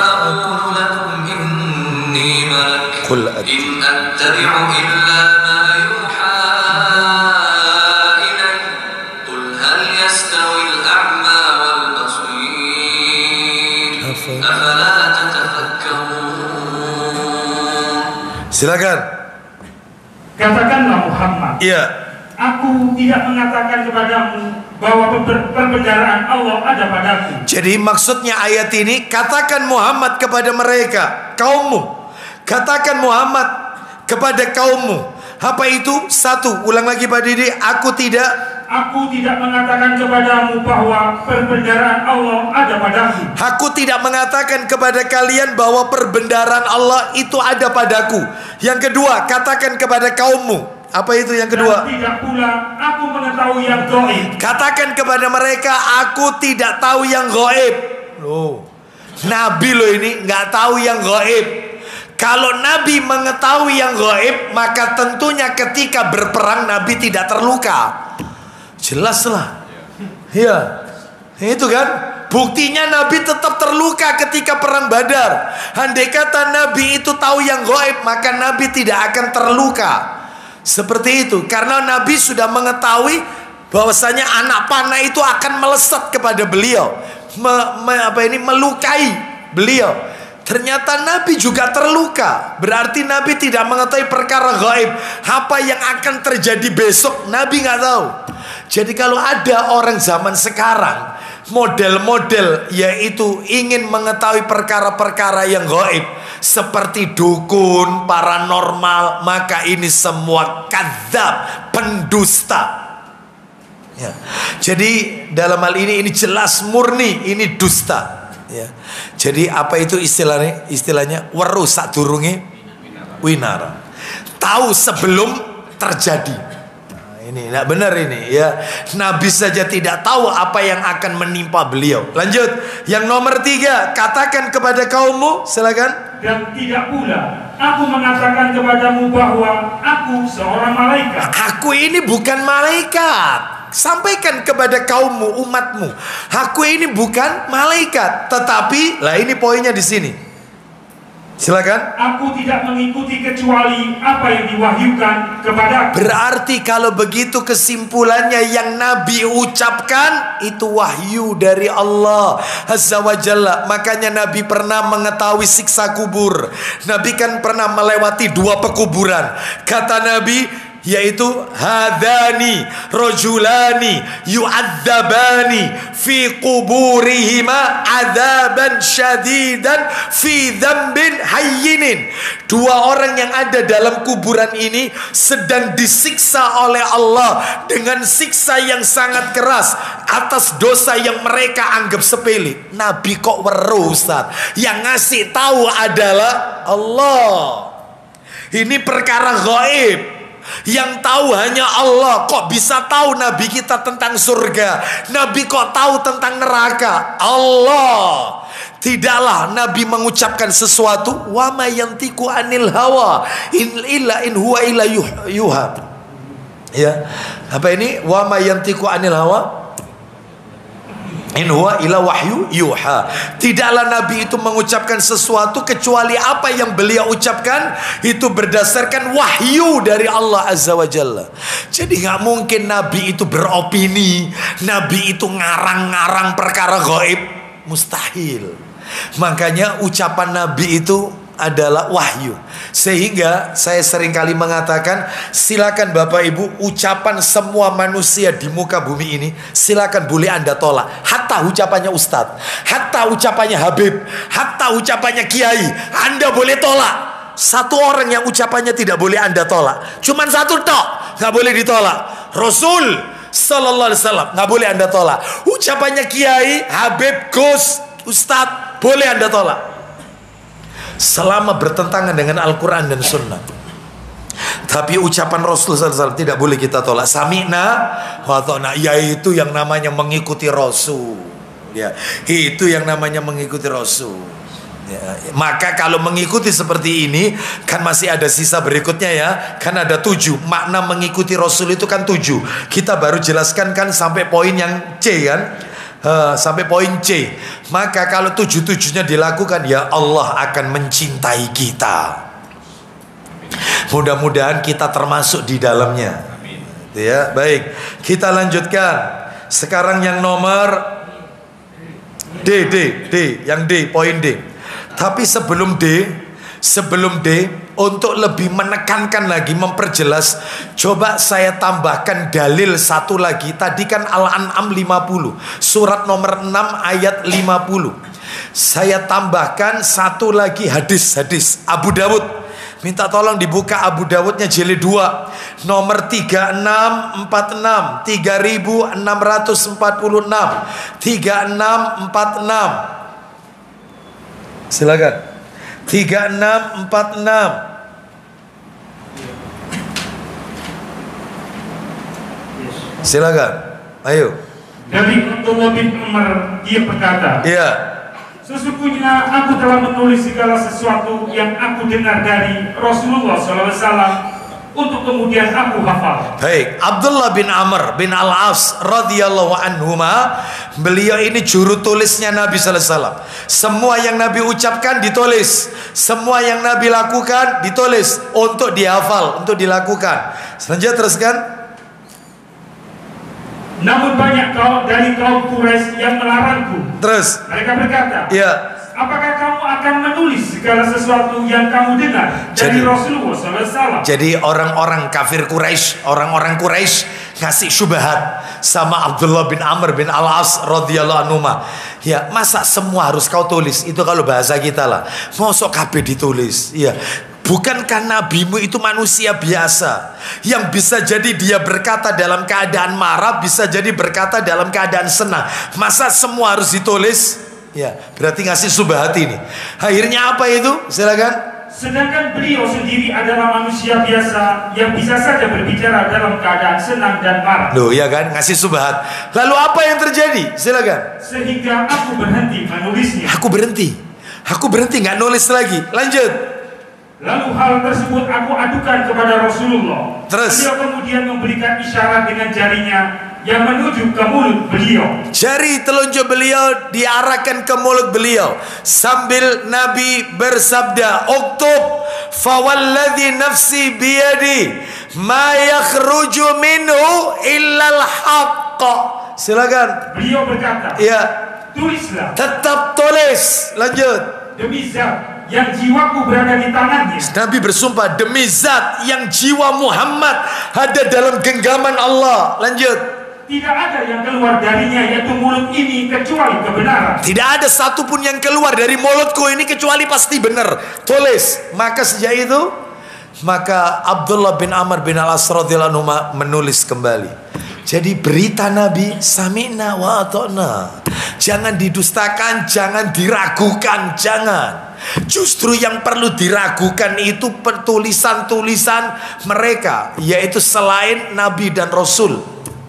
aqulu lakum inni malak in attabi'u illa ma yuha ilayya qul hal yastawi al-a'ma wal basir afala tatafakkarun. Silakan. Katakanlah Muhammad, Iya. aku tidak mengatakan kepadamu bahwa perbendaharaan Allah ada padaku. Jadi maksudnya ayat ini, katakan Muhammad kepada mereka, kaummu. Katakan Muhammad kepada kaummu. Apa itu? 1, ulang lagi Pak Didi. Aku tidak mengatakan kepadamu bahwa perbendaharaan Allah ada padaku. Aku tidak mengatakan kepada kalian bahwa perbendaharaan Allah itu ada padaku. Yang kedua, katakan kepada kaummu. Apa itu yang kedua? Dan tidak pula aku mengetahui yang gaib. Katakan kepada mereka, aku tidak tahu yang gaib. Loh, Nabi loh ini nggak tahu yang gaib. Kalau Nabi mengetahui yang gaib, maka tentunya ketika berperang Nabi tidak terluka. Jelaslah. Iya. Itu kan buktinya Nabi tetap terluka ketika perang Badar. Andai kata Nabi itu tahu yang gaib, maka Nabi tidak akan terluka. Seperti itu. Karena Nabi sudah mengetahui bahwasanya anak panah itu akan melesat kepada beliau, melukai beliau. Ternyata Nabi juga terluka. Berarti Nabi tidak mengetahui perkara gaib. Apa yang akan terjadi besok Nabi nggak tahu. Jadi kalau ada orang zaman sekarang model-model, yaitu ingin mengetahui perkara-perkara yang gaib seperti dukun, paranormal, maka ini semua kadzab, pendusta. Ya. Jadi dalam hal ini jelas murni ini dusta. Ya. Jadi apa itu istilahnya? Istilahnya weruh sadurunge winara. Tahu sebelum terjadi. Nah, ini tidak benar ini ya. Nabi saja tidak tahu apa yang akan menimpa beliau. Lanjut. Yang nomor 3, katakan kepada kaummu, silakan. Dan tidak pula aku mengatakan kepadamu bahwa aku seorang malaikat. Aku ini bukan malaikat. Sampaikan kepada kaummu, umatmu, aku ini bukan malaikat, tetapi lah ini poinnya di sini. Silakan. Aku tidak mengikuti kecuali apa yang diwahyukan kepadaku. Berarti kalau begitu kesimpulannya yang Nabi ucapkan itu wahyu dari Allah Azza wa Jalla. Makanya Nabi pernah mengetahui siksa kubur. Nabi kan pernah melewati 2 pekuburan. Kata Nabi, yaitu hadani rajulani yu'adzabani fi quburihima adzaban syadidan fi dzambin hayyinin. 2 orang yang ada dalam kuburan ini sedang disiksa oleh Allah dengan siksa yang sangat keras atas dosa yang mereka anggap sepele. Nabi kok weruh, Ustaz? Yang ngasih tahu adalah Allah. Ini perkara gaib, yang tahu hanya Allah. Kok bisa tahu Nabi kita tentang surga? Nabi kok tahu tentang neraka? Allah. Tidaklah Nabi mengucapkan sesuatu, wa ma yantiqu anil hawa in huwa illa yuha. Ya. Apa ini? Wa ma yantiqu anil hawa in huwa ila wahyu yuha. Tidaklah Nabi itu mengucapkan sesuatu kecuali apa yang beliau ucapkan itu berdasarkan wahyu dari Allah Azza wa Jalla. Jadi nggak mungkin Nabi itu beropini, Nabi itu ngarang-ngarang perkara gaib, mustahil. Makanya ucapan Nabi itu adalah wahyu. Sehingga saya seringkali mengatakan, silakan Bapak Ibu, ucapan semua manusia di muka bumi ini silakan boleh Anda tolak. Hatta ucapannya Ustadz, hatta ucapannya Habib, hatta ucapannya Kiai, Anda boleh tolak. Satu orang yang ucapannya tidak boleh Anda tolak, cuman satu tok, nggak boleh ditolak. Rasul Sallallahu Alaihi Wasallam nggak boleh Anda tolak. Ucapannya Kiai, Habib, Gus, Ustadz boleh Anda tolak selama bertentangan dengan Al-Quran dan Sunnah. Tapi ucapan Rasul SAW tidak boleh kita tolak. Sami'na wa ta'na, yaitu yang namanya mengikuti Rasul. Ya, itu yang namanya mengikuti Rasul. Ya, maka kalau mengikuti seperti ini kan masih ada sisa berikutnya ya. Kan ada 7 makna mengikuti Rasul itu kan 7. Kita baru jelaskan kan sampai poin yang C kan. Sampai poin C. Maka kalau 7-7-nya dilakukan, ya Allah akan mencintai kita. Mudah-mudahan kita termasuk di dalamnya. Ya, baik. Kita lanjutkan. Sekarang yang nomor D, yang D, poin D. Tapi sebelum D, untuk lebih menekankan lagi, memperjelas, coba saya tambahkan dalil satu lagi. Tadi kan Al-An'am 50, surat nomor 6 ayat 50. Saya tambahkan satu lagi hadis Abu Dawud. Minta tolong dibuka Abu Dawudnya jilid 2 nomor 3646, 3646, 3646. Silakan. 3646. Silakan. Ayo. Dari Abdullah bin Umar, dia berkata, Iya. sesungguhnya aku telah menulis segala sesuatu yang aku dengar dari Rasulullah SAW untuk kemudian aku hafal. Baik, Abdullah bin Amr bin Al-As radhiyallahu anhuma, beliau ini juru tulisnya Nabi sallallahu alaihi wasallam. Semua yang Nabi ucapkan ditulis, semua yang Nabi lakukan ditulis untuk dihafal, untuk dilakukan. Selanjutnya teruskan. Namun banyak dari kaum Quraisy yang melarangku. Terus. Mereka berkata, Iya. apakah kamu akan menulis segala sesuatu yang kamu dengar dari Rasulullah SAW? Jadi orang-orang kafir Quraisy, orang-orang Quraisy ngasih syubhat sama Abdullah bin Amr bin Al-As radhiyallahu anhu. Ya, masa semua harus kau tulis? Itu kalau bahasa kita lah. Mosok kabeh ditulis. Ya. Bukankah nabimu itu manusia biasa yang bisa jadi dia berkata dalam keadaan marah, bisa jadi berkata dalam keadaan senang. Masa semua harus ditulis? Ya, berarti ngasih subhat ini. Akhirnya apa itu? Silakan. Sedangkan beliau sendiri adalah manusia biasa yang bisa saja berbicara dalam keadaan senang dan marah. Loh, ya kan, ngasih subhat. Lalu apa yang terjadi? Silakan. Sehingga aku berhenti menulisnya. Aku berhenti nggak nulis lagi. Lanjut. Lalu hal tersebut aku adukan kepada Rasulullah. Terus? Beliau kemudian memberikan isyarat dengan jarinya yang menuju ke mulut beliau. Jari telunjuk beliau diarahkan ke mulut beliau sambil Nabi bersabda, "Uktub fawalladhi nafsi biyadi ma yakhruju minhu illal haqq." Silakan. Beliau berkata, Ya, tulislah. tetap tulis. Lanjut. Demi zat yang jiwaku berada di tangannya. Nabi bersumpah, demi zat yang jiwa Muhammad ada dalam genggaman Allah. Lanjut. Tidak ada yang keluar darinya, yaitu mulut ini, kecuali kebenaran. Tidak ada satupun yang keluar dari mulutku ini kecuali pasti benar. Tulis. Maka sejak itu, maka Abdullah bin Amr bin Al-As radhiyallahu anhu menulis kembali. Jadi berita Nabi, sami'na wa ata'na. Jangan didustakan, jangan diragukan, jangan. Justru yang perlu diragukan itu tulisan-tulisan mereka, yaitu selain Nabi dan Rasul.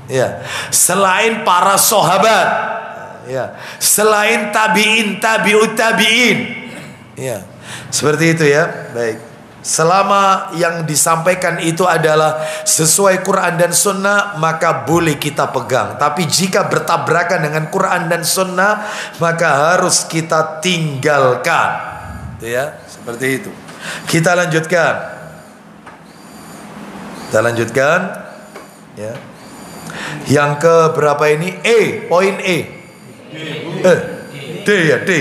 Ya, selain para sahabat, ya, selain tabi'in, tabi'ut tabi'in. Ya, seperti itu ya. Baik. Selama yang disampaikan itu adalah sesuai Quran dan Sunnah, maka boleh kita pegang. Tapi jika bertabrakan dengan Quran dan Sunnah, maka harus kita tinggalkan. Itu ya, seperti itu. Kita lanjutkan. Ya. Yang ke berapa ini? Poin E. D ya, D.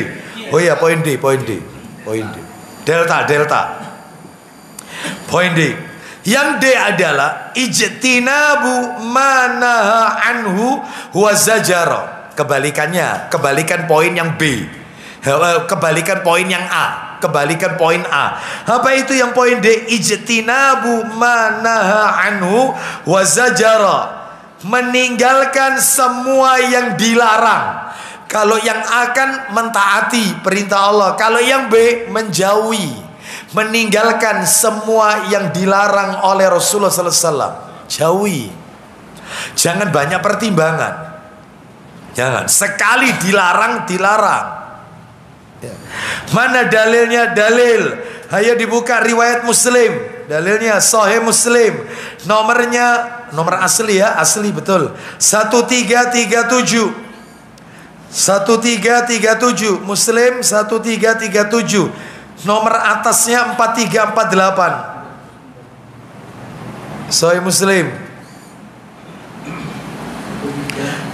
Oh iya, poin D. Delta. Poin D. Yang D adalah ijtinabu manaha anhu wa zajara. Kebalikan poin yang B. Kebalikan poin yang A. Kebalikan poin A. Apa itu yang poin D? Ijtinabu manaha anhu wa zajara. Meninggalkan semua yang dilarang. Kalau yang A kan mentaati perintah Allah. Kalau yang B menjauhi. Meninggalkan semua yang dilarang oleh Rasulullah sallallahu alaihi wasallam. Jauhi. Jangan banyak pertimbangan. Jangan. Sekali dilarang. Ya. Mana dalilnya? Dalil. Ayo dibuka riwayat Muslim. Dalilnya Sahih Muslim. Nomor asli ya, asli betul. 1337. 1337 Muslim 1337. Nomor atasnya 4348. Sahih Muslim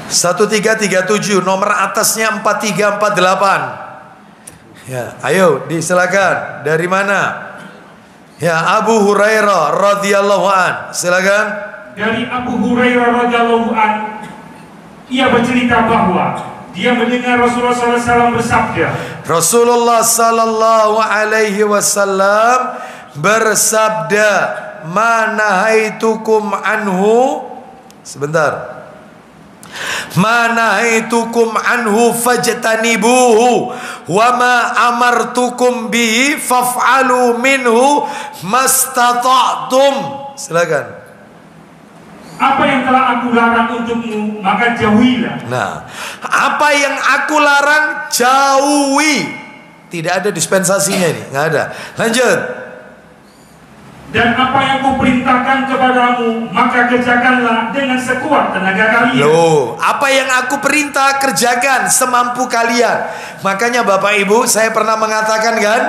1337, nomor atasnya 4348. Ya, ayo disilakan. Dari mana? Ya, Abu Hurairah radhiyallahu an. Silakan. Dari Abu Hurairah radhiyallahu an, ia bercerita bahwa dia mendengar Rasulullah SAW bersabda. Rasulullah sallallahu alaihi wasallam bersabda, "Manahaitukum anhu." Sebentar. "Manahaitukum anhu fajtanibuhu wa ma amartukum bihi faf'alu minhu mastata'tum." Silakan. Apa yang telah aku larang untukmu, maka jauhilah. Nah, apa yang aku larang, jauhi. Tidak ada dispensasinya ini, nggak ada. Lanjut. Dan apa yang kuperintahkan kepadamu, maka kerjakanlah dengan sekuat tenaga kalian. Loh, apa yang aku perintah, kerjakan semampu kalian. Makanya Bapak Ibu, saya pernah mengatakan kan,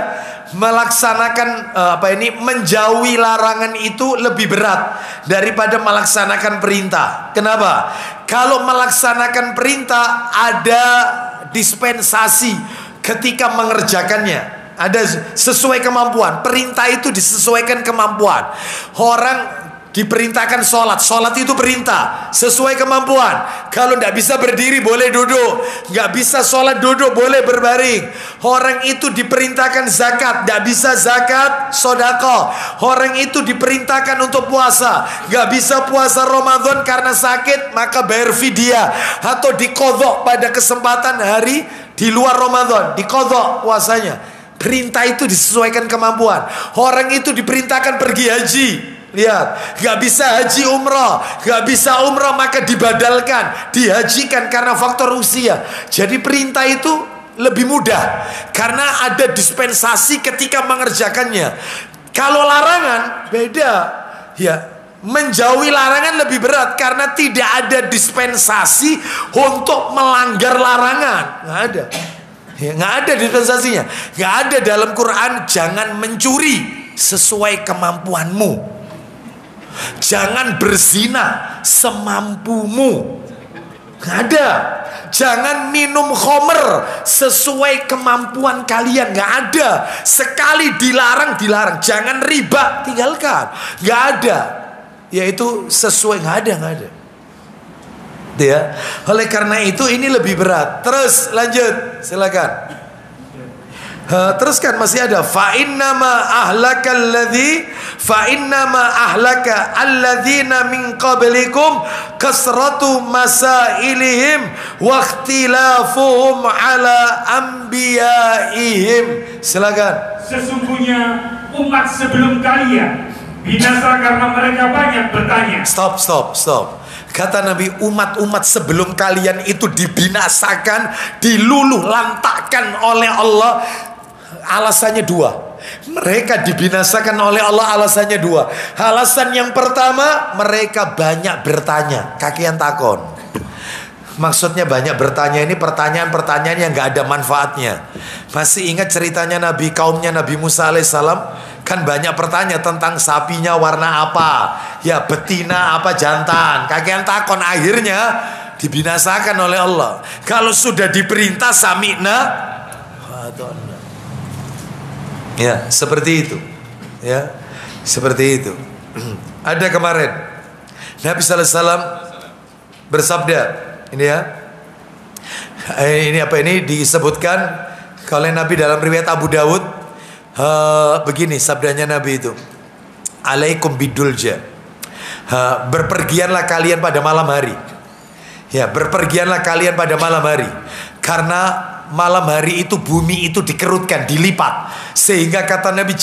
melaksanakan menjauhi larangan itu lebih berat daripada melaksanakan perintah. Kenapa? Kalau melaksanakan perintah ada dispensasi ketika mengerjakannya. Ada sesuai kemampuan. Perintah itu disesuaikan kemampuan. Orang diperintahkan sholat. Sholat itu perintah sesuai kemampuan. Kalau tidak bisa berdiri boleh duduk, nggak bisa sholat duduk boleh berbaring. Orang itu diperintahkan zakat, tidak bisa zakat sedekah. Orang itu diperintahkan untuk puasa, nggak bisa puasa Ramadan karena sakit, maka bayar fidyah atau diqadha pada kesempatan hari di luar Ramadan, diqadha puasanya. Perintah itu disesuaikan kemampuan. Orang itu diperintahkan pergi haji. Lihat, gak bisa haji umrah, gak bisa umrah maka dibadalkan, dihajikan karena faktor usia. Jadi perintah itu lebih mudah karena ada dispensasi ketika mengerjakannya. Kalau larangan beda, ya. Menjauhi larangan lebih berat karena tidak ada dispensasi untuk melanggar larangan. Nggak ada, ya, nggak ada dispensasinya. Nggak ada dalam Quran. Jangan mencuri sesuai kemampuanmu. Jangan berzina semampumu. Nggak ada. Jangan minum khamr sesuai kemampuan kalian. Nggak ada. Sekali dilarang, dilarang. Jangan riba, tinggalkan. Nggak ada. Yaitu sesuai, nggak ada. Ya. Oleh karena itu ini lebih berat. Terus lanjut, silakan. Teruskan, masih ada. Fa innama ahlaka alladzina min qablikum kasratu masailihim wa ikhtilafuhum ala anbiyaihim. Silakan. Sesungguhnya umat sebelum kalian binasa karena mereka banyak bertanya. Stop. Kata Nabi, umat-umat sebelum kalian itu dibinasakan, diluluh lantakkan oleh Allah. Alasannya dua. Mereka dibinasakan oleh Allah, alasannya dua. Alasan yang pertama, mereka banyak bertanya. Kakian takon. Maksudnya banyak bertanya ini pertanyaan-pertanyaan yang gak ada manfaatnya. Masih ingat ceritanya Nabi, kaumnya Nabi Musa alaihissalam? Kan banyak bertanya tentang sapinya warna apa, ya betina apa jantan. Kakian takon, akhirnya dibinasakan oleh Allah. Kalau sudah diperintah sami'na, ya seperti itu, ya seperti itu. Ada kemarin Nabi Sallallahu Alaihi Wasallam bersabda, ini ya, ini apa ini disebutkan oleh Nabi dalam riwayat Abu Dawud. Begini sabdanya Nabi itu, alaikum bidulja, berpergianlah kalian pada malam hari. Ya, berpergianlah kalian pada malam hari, karena malam hari itu bumi itu dikerutkan, dilipat, sehingga kata Nabi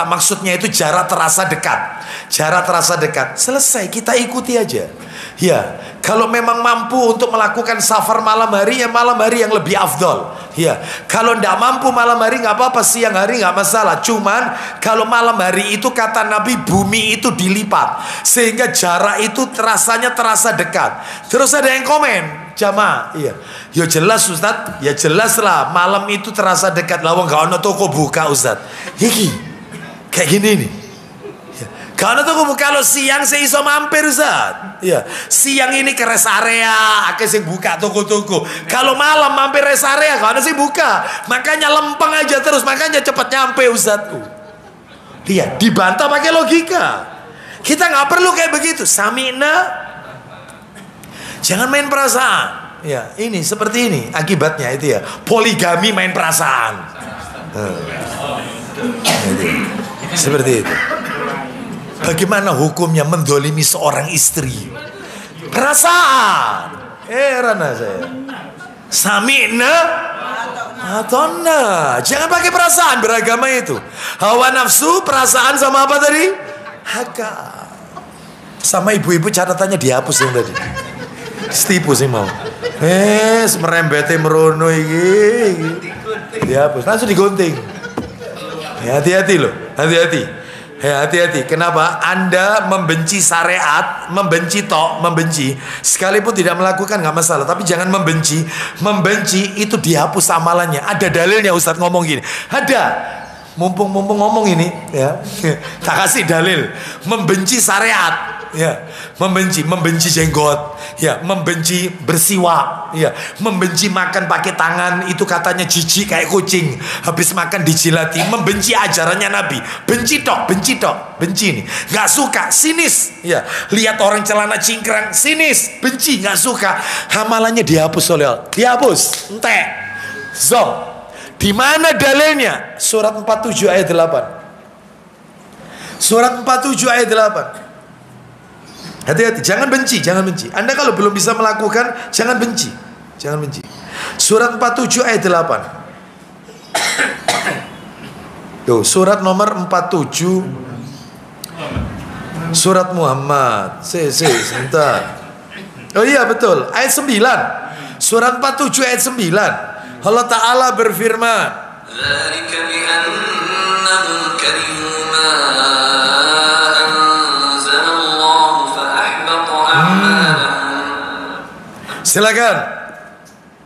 maksudnya itu jarak terasa dekat. Jarak terasa dekat. Selesai, kita ikuti aja. Ya, kalau memang mampu untuk melakukan safar malam hari, ya malam hari yang lebih afdol. Ya, kalau tidak mampu malam hari nggak apa-apa, siang hari nggak masalah. Cuman kalau malam hari itu kata Nabi bumi itu dilipat, sehingga jarak itu terasa dekat. Terus ada yang komen, jamaah, iya, ya jelas Ustaz, ya jelas lah malam itu terasa dekat. Lawang gak ono toko buka Ustaz, iki kayak gini nih. Kalau toko buka, kalau siang saya iso mampir Ustaz. Ya, siang ini ke rest area, akeh sing buka toko-toko. Kalau malam mampir rest area, kalau sing buka. Makanya lempeng aja terus, makanya cepat nyampe Ustaz. Lihat, dibantah pakai logika. Kita nggak perlu kayak begitu. Sami'na, jangan main perasaan. Ya, ini seperti ini akibatnya itu ya. Poligami main perasaan. Seperti itu. Bagaimana hukumnya mendolimi seorang istri? Perasaan. Heran saya. Sami'na atonna. Jangan pakai perasaan beragama itu. Hawa nafsu, perasaan sama apa tadi? Haka. Sama ibu-ibu catatannya dihapus yang tadi. Setipu sih mau. Merembete merono iki. Dihapus, langsung digunting. Ya, hati-hati loh, hati-hati. Ya, hati-hati. Kenapa? Anda membenci syariat, membenci sekalipun tidak melakukan nggak masalah, tapi jangan membenci itu dihapus amalannya. Ada dalilnya Ustadz ngomong gini. Ada. Mumpung ngomong ini ya. Tak kasih dalil. Membenci syariat, Ya, membenci jenggot, ya, membenci bersiwak, ya, membenci makan pakai tangan, itu katanya jijik kayak kucing, habis makan dijilati, membenci ajarannya Nabi, benci tok, benci nih, nggak suka, sinis, ya, lihat orang celana cingkrang, sinis, benci, nggak suka, amalannya dihapus oleh Allah, dihapus, entek, zong, di mana dalilnya? Surat 47 ayat 8, surat 47 ayat 8. Hati-hati, jangan benci. Anda kalau belum bisa melakukan, jangan benci. Surat 47 ayat 8. Tuh, surat nomor 47. Surat Muhammad. Sebentar. Oh iya betul, ayat 9. Surat 47 ayat 9. Allah Ta'ala berfirman, "Dzalika bi annahum karihu ma silakan.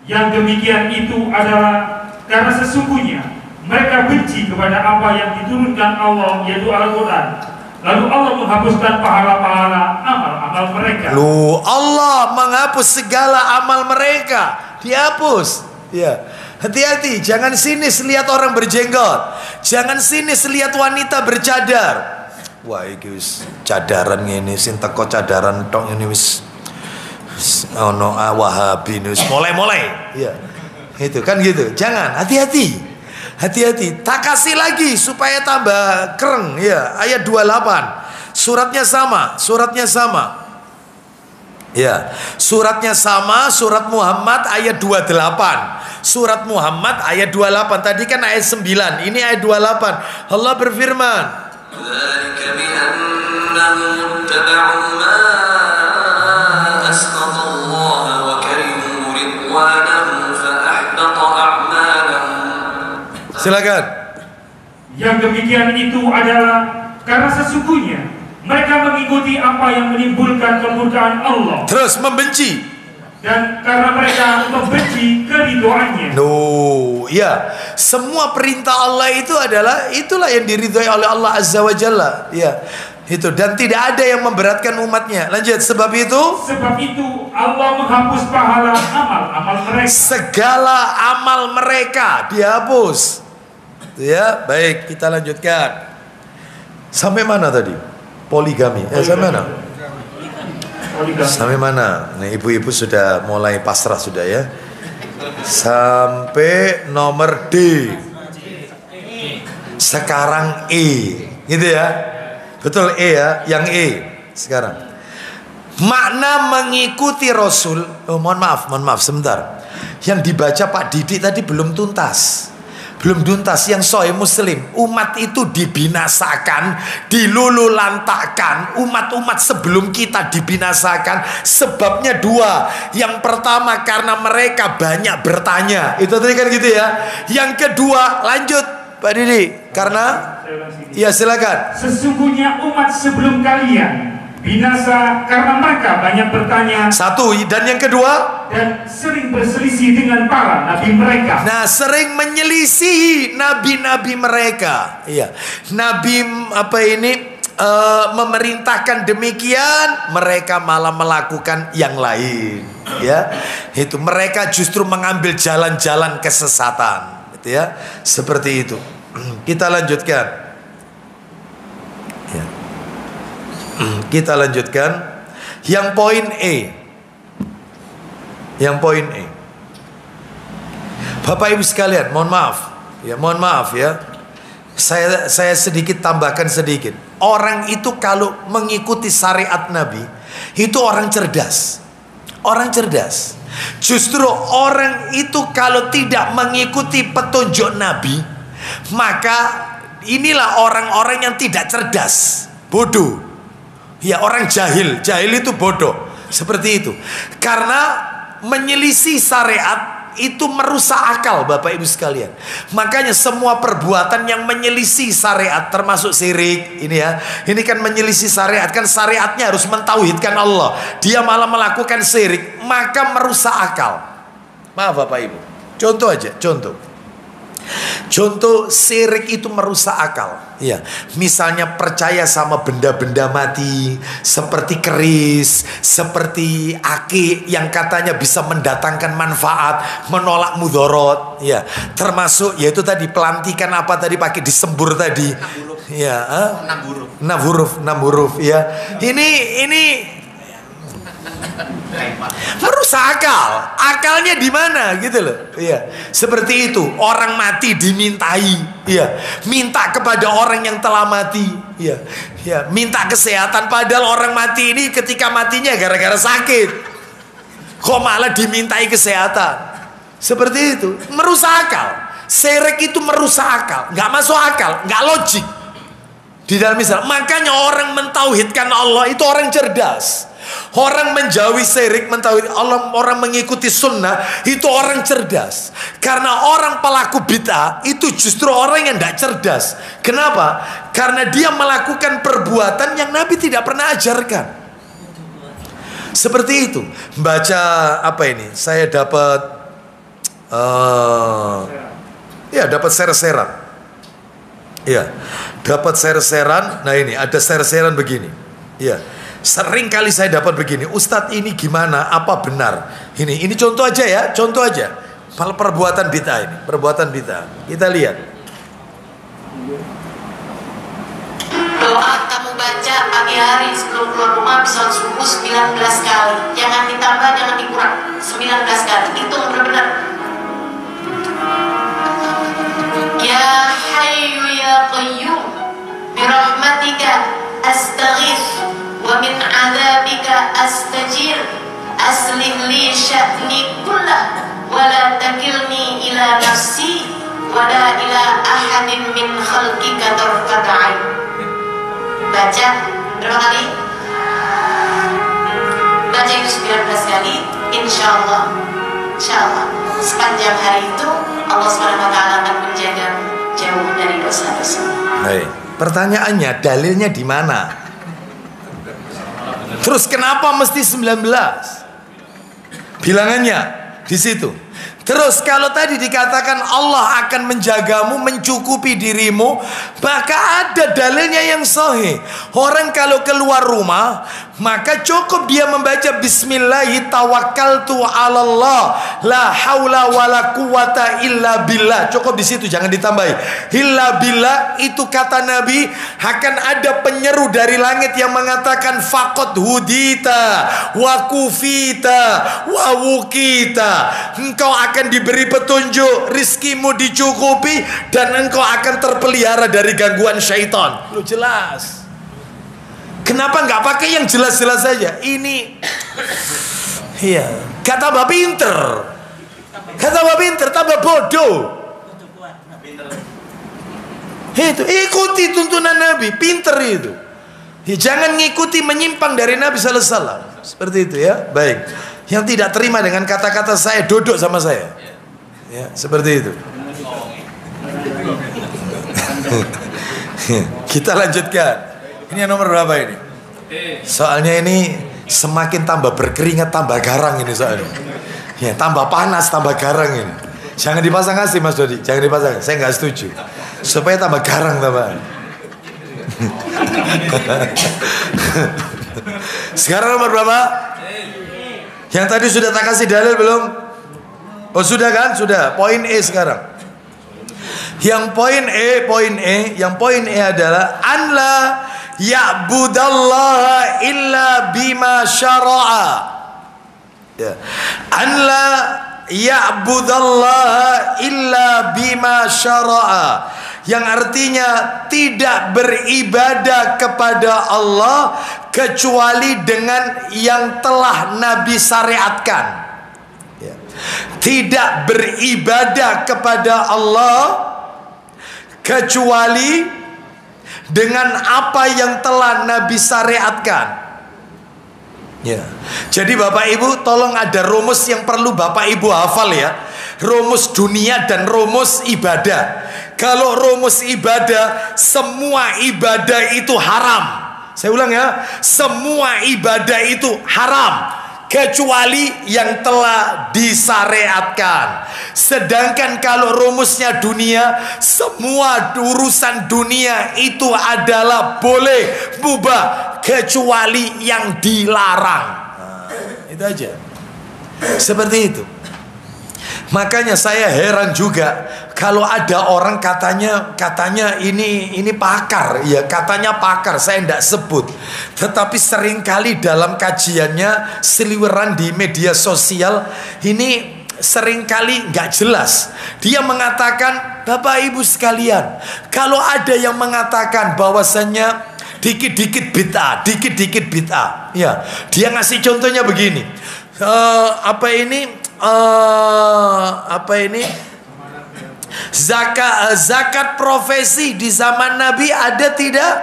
Yang demikian itu adalah karena sesungguhnya mereka benci kepada apa yang diturunkan Allah, yaitu Al-Quran. Lalu Allah menghapuskan pahala-pahala amal-amal mereka. Allah menghapus segala amal mereka, dihapus. Ya, hati-hati, jangan sinis lihat orang berjenggot, jangan sinis lihat wanita bercadar. Wah, iki wis cadaran ngene, sing teko cadaran tok ngene wis ono Wahabi nus mulai ya itu kan gitu. Jangan, hati-hati tak kasih lagi supaya tambah kereng ya. Ayat 28 suratnya sama ya, suratnya sama, surat Muhammad ayat 28, surat Muhammad ayat 28. Tadi kan ayat 9, ini ayat 28. Allah berfirman, silakan. Yang demikian itu adalah karena sesungguhnya mereka mengikuti apa yang menimbulkan kemurkaan Allah. Terus membenci. Dan karena mereka membenci keridhoannya. Ya, semua perintah Allah itu itulah yang diridhoi oleh Allah Azza wa Jalla. Ya, itu, dan tidak ada yang memberatkan umatnya. Lanjut, sebab itu Allah menghapus pahala amal mereka. Segala amal mereka dihapus. Ya, baik, kita lanjutkan. Sampai mana tadi? Poligami. Sampai mana? Sampai mana? Nah, ibu-ibu sudah mulai pasrah sudah ya. Sampai nomor D. Sekarang E. Gitu ya. Betul, E ya, yang E sekarang. Makna mengikuti Rasul. Mohon maaf sebentar. Yang dibaca Pak Didik tadi belum tuntas. Yang Sahih Muslim, umat itu dibinasakan, dilululantakkan. Umat-umat sebelum kita dibinasakan sebabnya dua. Yang pertama karena mereka banyak bertanya. Itu tadi kan gitu ya. Yang kedua, lanjut Pak Didi, karena ya silakan. Sesungguhnya umat sebelum kalian binasa karena mereka banyak bertanya. Satu, dan yang kedua, dan sering berselisih dengan para nabi mereka. Nah, sering menyelisihi nabi-nabi mereka. Iya, nabi memerintahkan demikian, mereka malah melakukan yang lain. Ya, itu mereka justru mengambil jalan-jalan kesesatan. Gitu ya, seperti itu. Kita lanjutkan. Ya. Kita lanjutkan. Yang poin E. Bapak Ibu sekalian, mohon maaf ya. Saya sedikit tambahkan sedikit. Orang itu kalau mengikuti syariat Nabi, itu orang cerdas. Justru orang itu kalau tidak mengikuti petunjuk Nabi, maka inilah orang-orang yang tidak cerdas, bodoh. Ya, orang jahil itu bodoh. Seperti itu. Karena menyelisih syariat itu merusak akal, Bapak Ibu sekalian. Makanya semua perbuatan yang menyelisih syariat, termasuk syirik ini ya, ini kan menyelisih syariat, kan syariatnya harus mentauhidkan Allah, dia malah melakukan syirik, maka merusak akal. Maaf Bapak Ibu, contoh aja. Contoh syirik itu merusak akal. Ya, misalnya percaya sama benda-benda mati seperti keris, seperti akik yang katanya bisa mendatangkan manfaat, menolak mudorot. Ya, termasuk yaitu tadi pelantikan apa tadi pakai disembur tadi. Ya, 6 huruf. Ya, ini merusak akal. Akalnya di mana gitu loh. Iya. Seperti itu, orang mati dimintai, iya. Minta kepada orang yang telah mati, iya. Iya, minta kesehatan padahal orang mati ini ketika matinya gara-gara sakit. Kok malah dimintai kesehatan? Seperti itu, merusak akal. Syirik itu merusak akal, nggak masuk akal, nggak logik. Di dalam Islam, makanya orang mentauhidkan Allah itu orang cerdas. Orang menjauhi syirik, mentauhid Allah, orang mengikuti sunnah itu orang cerdas. Karena orang pelaku bid'ah itu justru orang yang tidak cerdas. Kenapa? Karena dia melakukan perbuatan yang Nabi tidak pernah ajarkan. Seperti itu. Baca apa ini? Saya dapat dapat ser-seran. Ya, dapat ser-seran. Nah ini ada ser-seran begini. Ya. Sering kali saya dapat begini, Ustadz ini gimana? Apa benar? Ini contoh aja ya, contoh aja. Perbuatan bid'ah ini, perbuatan bid'ah. Kita lihat. Doa kamu baca pagi hari sebelum keluar rumah bisa subuh 19 kali. Jangan ditambah, jangan dikurang. 19 kali. Itu benar-benar. Ya Hayyu ya Qayyum birahmatika astaghits wa min adzabika astajir aslih li sya'ni kullah wa la takilni ila nafsi wa la ila ahadin min khalqika tarfat 'ain. Baca berapa kali? Baca itu 19 kali. Insyaallah sepanjang hari itu Allah Subhanahu wa taala akan menjaga jauh dari dosa-dosa. Baik. Pertanyaannya, dalilnya di mana? Terus kenapa mesti 19? Bilangannya di situ. Terus kalau tadi dikatakan Allah akan menjagamu, mencukupi dirimu, maka ada dalilnya yang sahih. Orang kalau keluar rumah, maka cukup dia membaca Bismillahi tawakkaltu 'alallah la haula wala quwata illa billah. Cukup di situ, jangan ditambahi. Illa billah itu kata Nabi, akan ada penyeru dari langit yang mengatakan faqad hudita wa kufita wa wukita. Engkau akan diberi petunjuk, rizkimu dicukupi, dan engkau akan terpelihara dari gangguan syaitan. Lu jelas. Kenapa nggak pakai yang jelas-jelas saja? Ini, iya, kata tambah pinter, tambah bodoh. Itu ikuti tuntunan Nabi, pinter itu. Ya, jangan ngikuti menyimpang dari Nabi Sallallahu Alaihi Wasallam. Seperti itu ya. Baik. Yang tidak terima dengan kata-kata saya, duduk sama saya. Ya, seperti itu. Kita lanjutkan. Ini yang nomor berapa ini? Soalnya ini semakin tambah berkeringat tambah garang ini soalnya. Ya, tambah panas tambah garang ini. Jangan dipasang asli Mas Dodi, jangan dipasang. Saya nggak setuju. Supaya tambah garang tambah. Sekarang nomor berapa? Yang tadi sudah tak kasih dalil belum? Oh sudah kan? Sudah. Poin E sekarang. Yang poin E adalah anla ya'budallaha illa bima syara'a. Ya. Anla ya'budallaha illa bima syara'a. Yang artinya tidak beribadah kepada Allah kecuali dengan yang telah Nabi syariatkan. Ya. Tidak beribadah kepada Allah kecuali dengan apa yang telah Nabi syariatkan. Ya. Jadi Bapak Ibu tolong ada rumus yang perlu Bapak Ibu hafal ya. Rumus dunia dan rumus ibadah. Kalau rumus ibadah, semua ibadah itu haram. Saya ulang ya, semua ibadah itu haram. kecuali yang telah disyariatkan. Sedangkan kalau rumusnya dunia, semua urusan dunia itu adalah boleh, mubah, kecuali yang dilarang. Itu aja. Seperti itu. Makanya saya heran juga kalau ada orang katanya ini pakar, ya katanya pakar, saya tidak sebut. Tetapi seringkali dalam kajiannya seliweran di media sosial ini seringkali nggak jelas. Dia mengatakan, Bapak Ibu sekalian, kalau ada yang mengatakan bahwasannya dikit-dikit bid'ah, dikit-dikit bid'ah, ya dia ngasih contohnya begini. Zakat profesi di zaman Nabi ada tidak?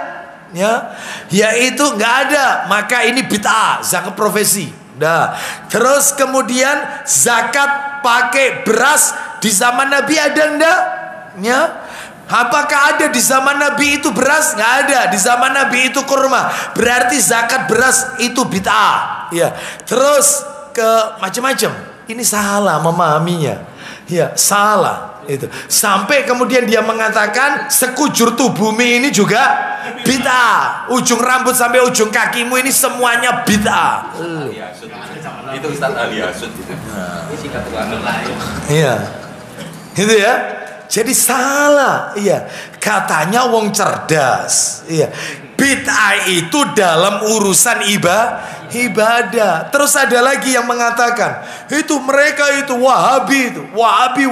Ya, yaitu nggak ada, maka ini bid'ah, zakat profesi. Nah, terus kemudian zakat pakai beras di zaman Nabi ada enggak? Ya. Apakah ada di zaman Nabi itu beras? Nggak ada. Di zaman Nabi itu kurma. Berarti zakat beras itu bid'ah. Ya. Terus ke macam-macam. Ini salah memahaminya. Ya, salah itu. Sampai kemudian dia mengatakan sekujur tubuhmu ini juga bid'ah. Ujung rambut sampai ujung kakimu ini semuanya bid'ah. Itu Ustaz Ali Asud gitu. Iya. Itu ya. Jadi salah. Iya. Katanya wong cerdas. Iya. Bid'ah itu dalam urusan ibadah. Terus ada lagi yang mengatakan itu mereka itu Wahabi itu, Wahabi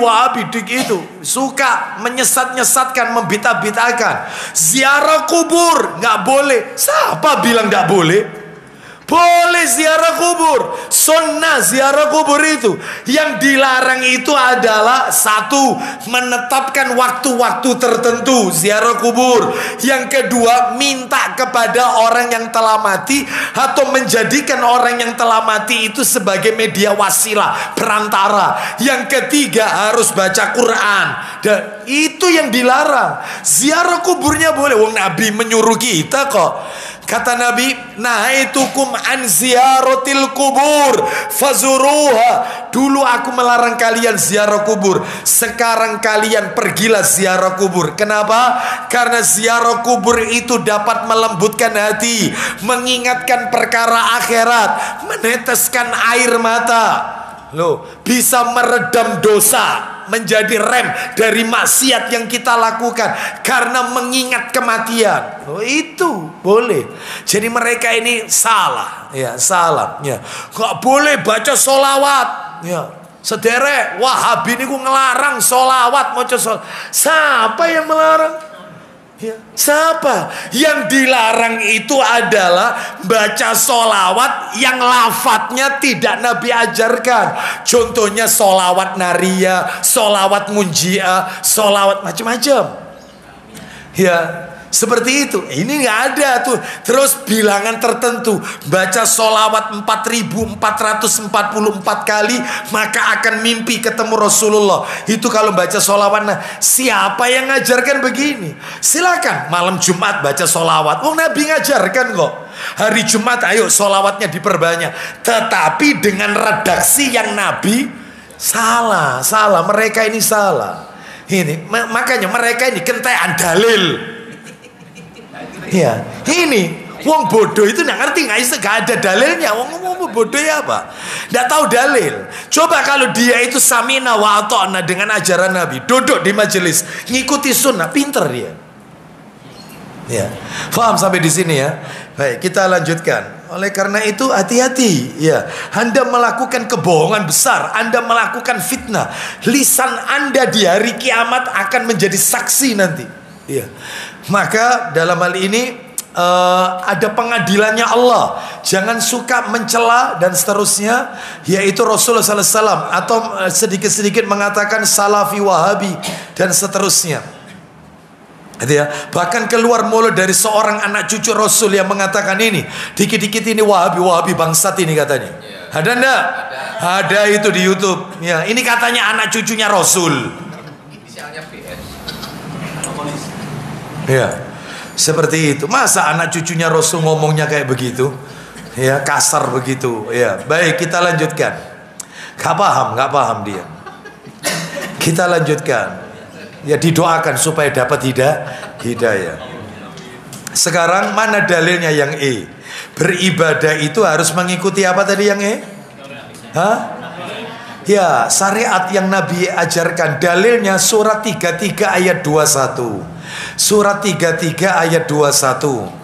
itu suka menyesatkan, membid'ah-bid'ahkan. Ziarah kubur nggak boleh. Siapa bilang nggak boleh? Boleh ziarah kubur. Sunnah ziarah kubur itu. Yang dilarang itu adalah satu, menetapkan waktu-waktu tertentu ziarah kubur. Yang kedua, minta kepada orang yang telah mati atau menjadikan orang yang telah mati itu sebagai media wasilah, perantara. Yang ketiga, harus baca Quran. Dan itu yang dilarang. Ziarah kuburnya boleh. Wong Nabi menyuruh kita kok. Kata Nabi, nahaitukum an ziyaratil kubur fazuruha. Dulu aku melarang kalian ziarah kubur, sekarang kalian pergilah ziarah kubur. Kenapa? Karena ziarah kubur itu dapat melembutkan hati, mengingatkan perkara akhirat, meneteskan air mata. Loh, bisa meredam dosa, menjadi rem dari maksiat yang kita lakukan karena mengingat kematian. Oh, itu boleh. Jadi mereka ini salah, ya salah. Ya, nggak boleh baca solawat. Ya, sederek Wahabi ini ngelarang solawat, mau solawat. Siapa yang melarang? Ya, siapa? Yang dilarang itu adalah baca solawat yang lafadznya tidak Nabi ajarkan. Contohnya solawat naria, solawat munjiah, solawat macam-macam. Ya, seperti itu. Ini nggak ada tuh. Terus bilangan tertentu, baca solawat 4444 kali maka akan mimpi ketemu Rasulullah. Itu kalau baca solawat. Nah, siapa yang ngajarkan begini? Silakan malam Jumat baca solawat. Wong Nabi ngajarkan kok. Hari Jumat ayo solawatnya diperbanyak. Tetapi dengan redaksi yang Nabi salah. Mereka ini salah. Ini makanya mereka ini kentean dalil. Ya, ini wong bodoh itu nggak ngerti, nggak ada dalilnya. Wong bodoh ya apa? Nggak tahu dalil. Coba kalau dia itu samina wa ata'na dengan ajaran Nabi, duduk di majelis, ngikuti sunnah, pinter dia. Ya, paham sampai di sini ya. Baik, kita lanjutkan. Oleh karena itu hati-hati ya. Anda melakukan kebohongan besar, Anda melakukan fitnah, lisan Anda di hari kiamat akan menjadi saksi nanti. Ya. Maka dalam hal ini ada pengadilannya Allah. Jangan suka mencela dan seterusnya, yaitu Rasulullah SAW, atau sedikit-sedikit mengatakan Salafi Wahabi dan seterusnya. Gitu ya. Bahkan keluar mulut dari seorang anak cucu Rasul yang mengatakan ini, dikit-dikit ini Wahabi bangsat ini katanya. Ada enggak? Ada itu di YouTube. Ya, ini katanya anak cucunya Rasul. Ya, seperti itu. Masa anak cucunya Rasul ngomongnya kayak begitu? Ya, kasar begitu. Ya, baik, kita lanjutkan. Gak paham dia. Kita lanjutkan. Ya, didoakan supaya dapat hidayah. Sekarang mana dalilnya yang E? Beribadah itu harus mengikuti apa tadi yang E? Hah? Ya, syariat yang Nabi ajarkan. Dalilnya surat 33 ayat 21. Surat 33 ayat 21.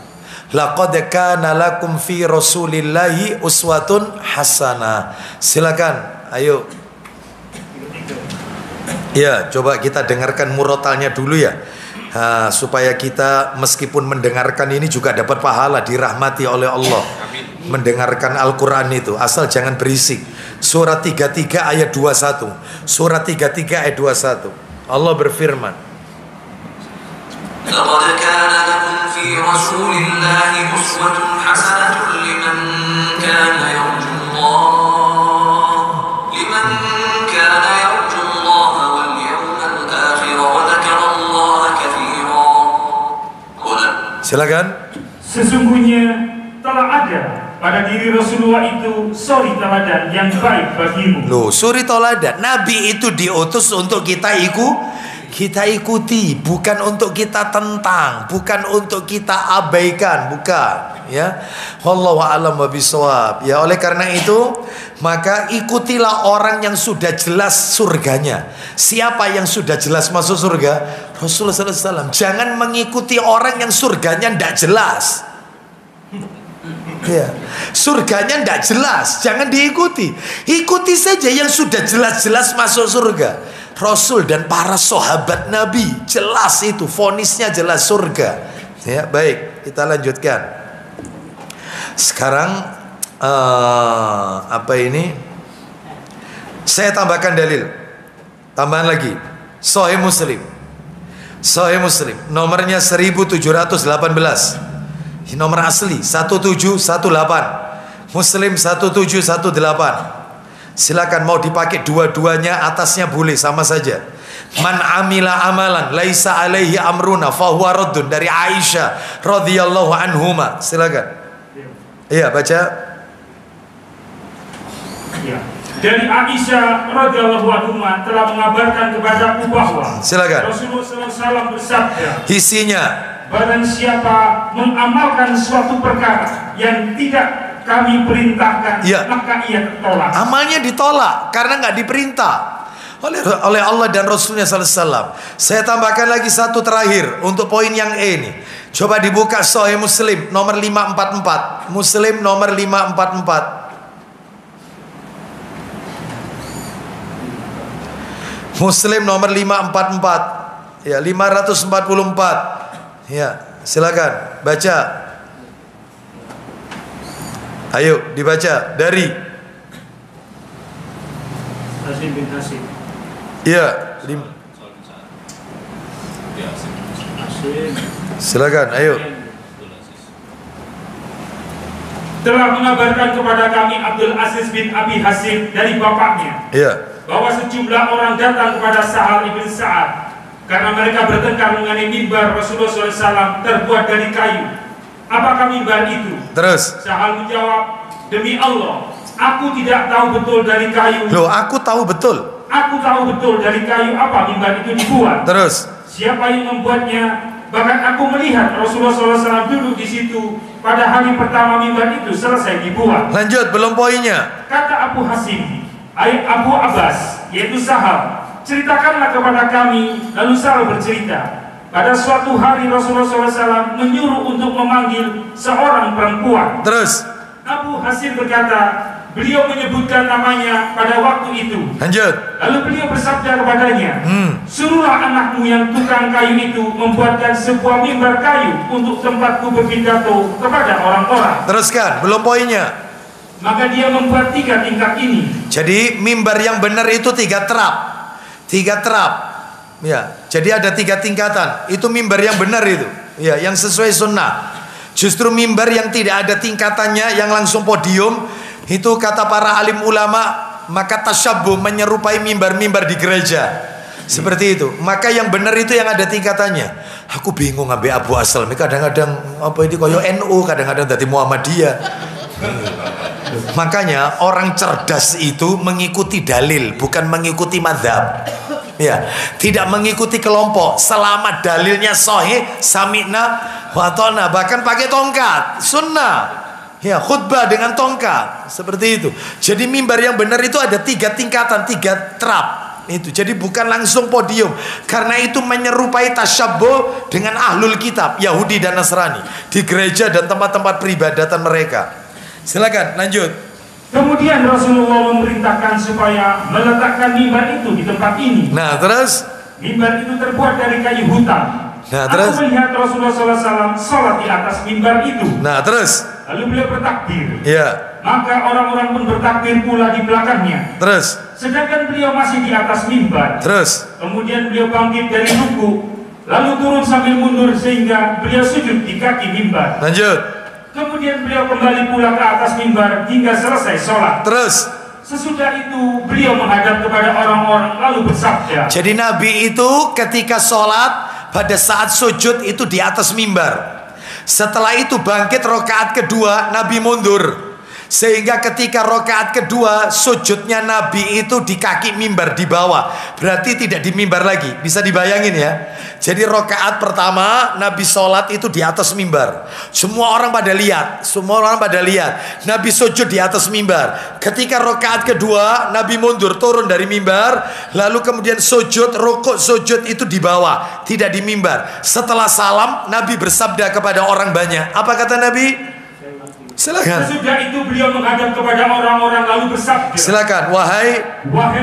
Laqad kana lakum fi Rasulillahi uswatun hasanah. Silakan, ayo. Ya, coba kita dengarkan murotalnya dulu ya. Supaya kita meskipun mendengarkan ini juga dapat pahala, dirahmati oleh Allah. Mendengarkan Al-Quran itu, asal jangan berisik. Surat 33 ayat 21. Surat 33 ayat 21. Allah berfirman, لقد كان لكم في رسول الله أسوة حسنة لمن كان يرجو الله واليوم الآخر وذكر الله كثيرا. silakan. Sesungguhnya telah ada pada diri Rasulullah itu suri teladan yang baik bagimu. Loh, suri teladan. Nabi itu diutus untuk kita ikuti, bukan untuk kita tentang, bukan untuk kita abaikan, bukan, ya. Wallahu a'lam bishawab. Ya, oleh karena itu, maka ikutilah orang yang sudah jelas surganya. Siapa yang sudah jelas masuk surga? Rasulullah SAW. Jangan mengikuti orang yang surganya tidak jelas. Ya, surganya tidak jelas, jangan diikuti. Ikuti saja yang sudah jelas-jelas masuk surga. Rasul dan para sahabat Nabi jelas itu, vonisnya jelas surga. Ya, baik, kita lanjutkan. Sekarang apa ini? Saya tambahkan dalil. Tambahan lagi. Sahih Muslim. Sahih Muslim. Nomornya 1718. Nomor asli 1718. Muslim 1718. Silakan, mau dipakai dua-duanya, atasnya boleh sama saja. Man amila amalan laisa alaihi amruna fahuwa raddun, dari Aisyah radhiyallahu anhuma. Silakan. Iya, baca. Ya. Dari Aisyah radhiyallahu anhuma telah mengabarkan kepadaku bahwa silakan. Rasulullah SAW bersabda, isinya, barang siapa mengamalkan suatu perkara yang tidak kami perintahkan, ya, maka ia tertolak. Amalnya ditolak karena nggak diperintah oleh Allah dan Rasulnya SAW. Saya tambahkan lagi satu terakhir untuk poin yang E ini. Coba dibuka Sahih Muslim nomor 544. Muslim nomor 544. Muslim nomor 544. Ya, 544. Ya, silakan baca. Ayo dibaca dari Hasim bin Hasim. Iya, silakan, ayo. Telah mengabarkan kepada kami Abdul Aziz bin Abi Hasim dari bapaknya, Iya, bahwa sejumlah orang datang kepada Sahal ibn Sa'ad karena mereka bertengkar mengenai mimbar Rasulullah SAW terbuat dari kayu. Apakah mimbar itu? terus. Sahal menjawab, demi Allah, aku tidak tahu betul dari kayu. Loh, aku tahu betul. Aku tahu betul dari kayu apa mimbar itu dibuat. Terus. Siapa yang membuatnya? Bahkan aku melihat Rasulullah SAW duduk di situ pada hari pertama mimbar itu selesai dibuat. Lanjut, belum poinnya. Kata Abu Hasim, Abu Abbas, yaitu Sahal, ceritakanlah kepada kami. Lalu Sahal bercerita, pada suatu hari Rasulullah SAW menyuruh untuk memanggil seorang perempuan. Terus. Abu Hasim berkata, beliau menyebutkan namanya pada waktu itu. Lanjut. Lalu beliau bersabda kepadanya, suruhlah anakmu yang tukang kayu itu membuatkan sebuah mimbar kayu untuk tempatku berpidato kepada orang-orang. Teruskan, belum poinnya. Maka dia membuat 3 tingkat ini. Jadi mimbar yang benar itu 3 terap. 3 terap. Ya, jadi ada 3 tingkatan. Itu mimbar yang benar itu. Ya, yang sesuai sunnah. Justru mimbar yang tidak ada tingkatannya, yang langsung podium, itu kata para alim ulama, maka tasyabbuh, menyerupai mimbar-mimbar di gereja. Seperti itu. Maka yang benar itu yang ada tingkatannya. Aku bingung ambil Abu Asal. Kadang-kadang apa ini koyo NU, kadang-kadang dari Muhammadiyah. Makanya orang cerdas itu mengikuti dalil, bukan mengikuti madhab. Ya, tidak mengikuti kelompok. Selama dalilnya sahih, sami'na wa ta'na, bahkan pakai tongkat, sunnah. Ya, khutbah dengan tongkat, seperti itu. Jadi mimbar yang benar itu ada 3 tingkatan, 3 trap. Itu jadi bukan langsung podium, karena itu menyerupai tasyabbuh dengan ahlul kitab Yahudi dan Nasrani di gereja dan tempat-tempat peribadatan mereka. Silakan lanjut. Kemudian Rasulullah memerintahkan supaya meletakkan mimbar itu di tempat ini. Nah terus, mimbar itu terbuat dari kayu hutan. nah terus, aku melihat Rasulullah SAW sholat di atas mimbar itu. nah terus, Lalu beliau bertakbir. ya, Maka orang-orang pun bertakbir pula di belakangnya. terus, Sedangkan beliau masih di atas mimbar. terus, Kemudian beliau bangkit dari ruku, lalu turun sambil mundur sehingga beliau sujud di kaki mimbar. lanjut, Kemudian beliau kembali pula ke atas mimbar hingga selesai sholat. terus. Sesudah itu beliau menghadap kepada orang-orang lalu bersabda. Jadi Nabi itu ketika sholat pada saat sujud itu di atas mimbar. Setelah itu bangkit rokaat kedua, Nabi mundur. Sehingga ketika rokaat kedua sujudnya Nabi itu di kaki mimbar di bawah. Berarti tidak di mimbar lagi. Bisa dibayangin ya. Jadi rokaat pertama Nabi sholat itu di atas mimbar. Semua orang pada lihat. Semua orang pada lihat Nabi sujud di atas mimbar. Ketika rokaat kedua Nabi mundur, turun dari mimbar. Lalu kemudian sujud, rukuk sujud itu di bawah, tidak di mimbar. Setelah salam Nabi bersabda kepada orang banyak. Apa kata Nabi? Silakan. Sesudah itu beliau menghadap kepada orang-orang lalu bersabda. Silakan. Wahai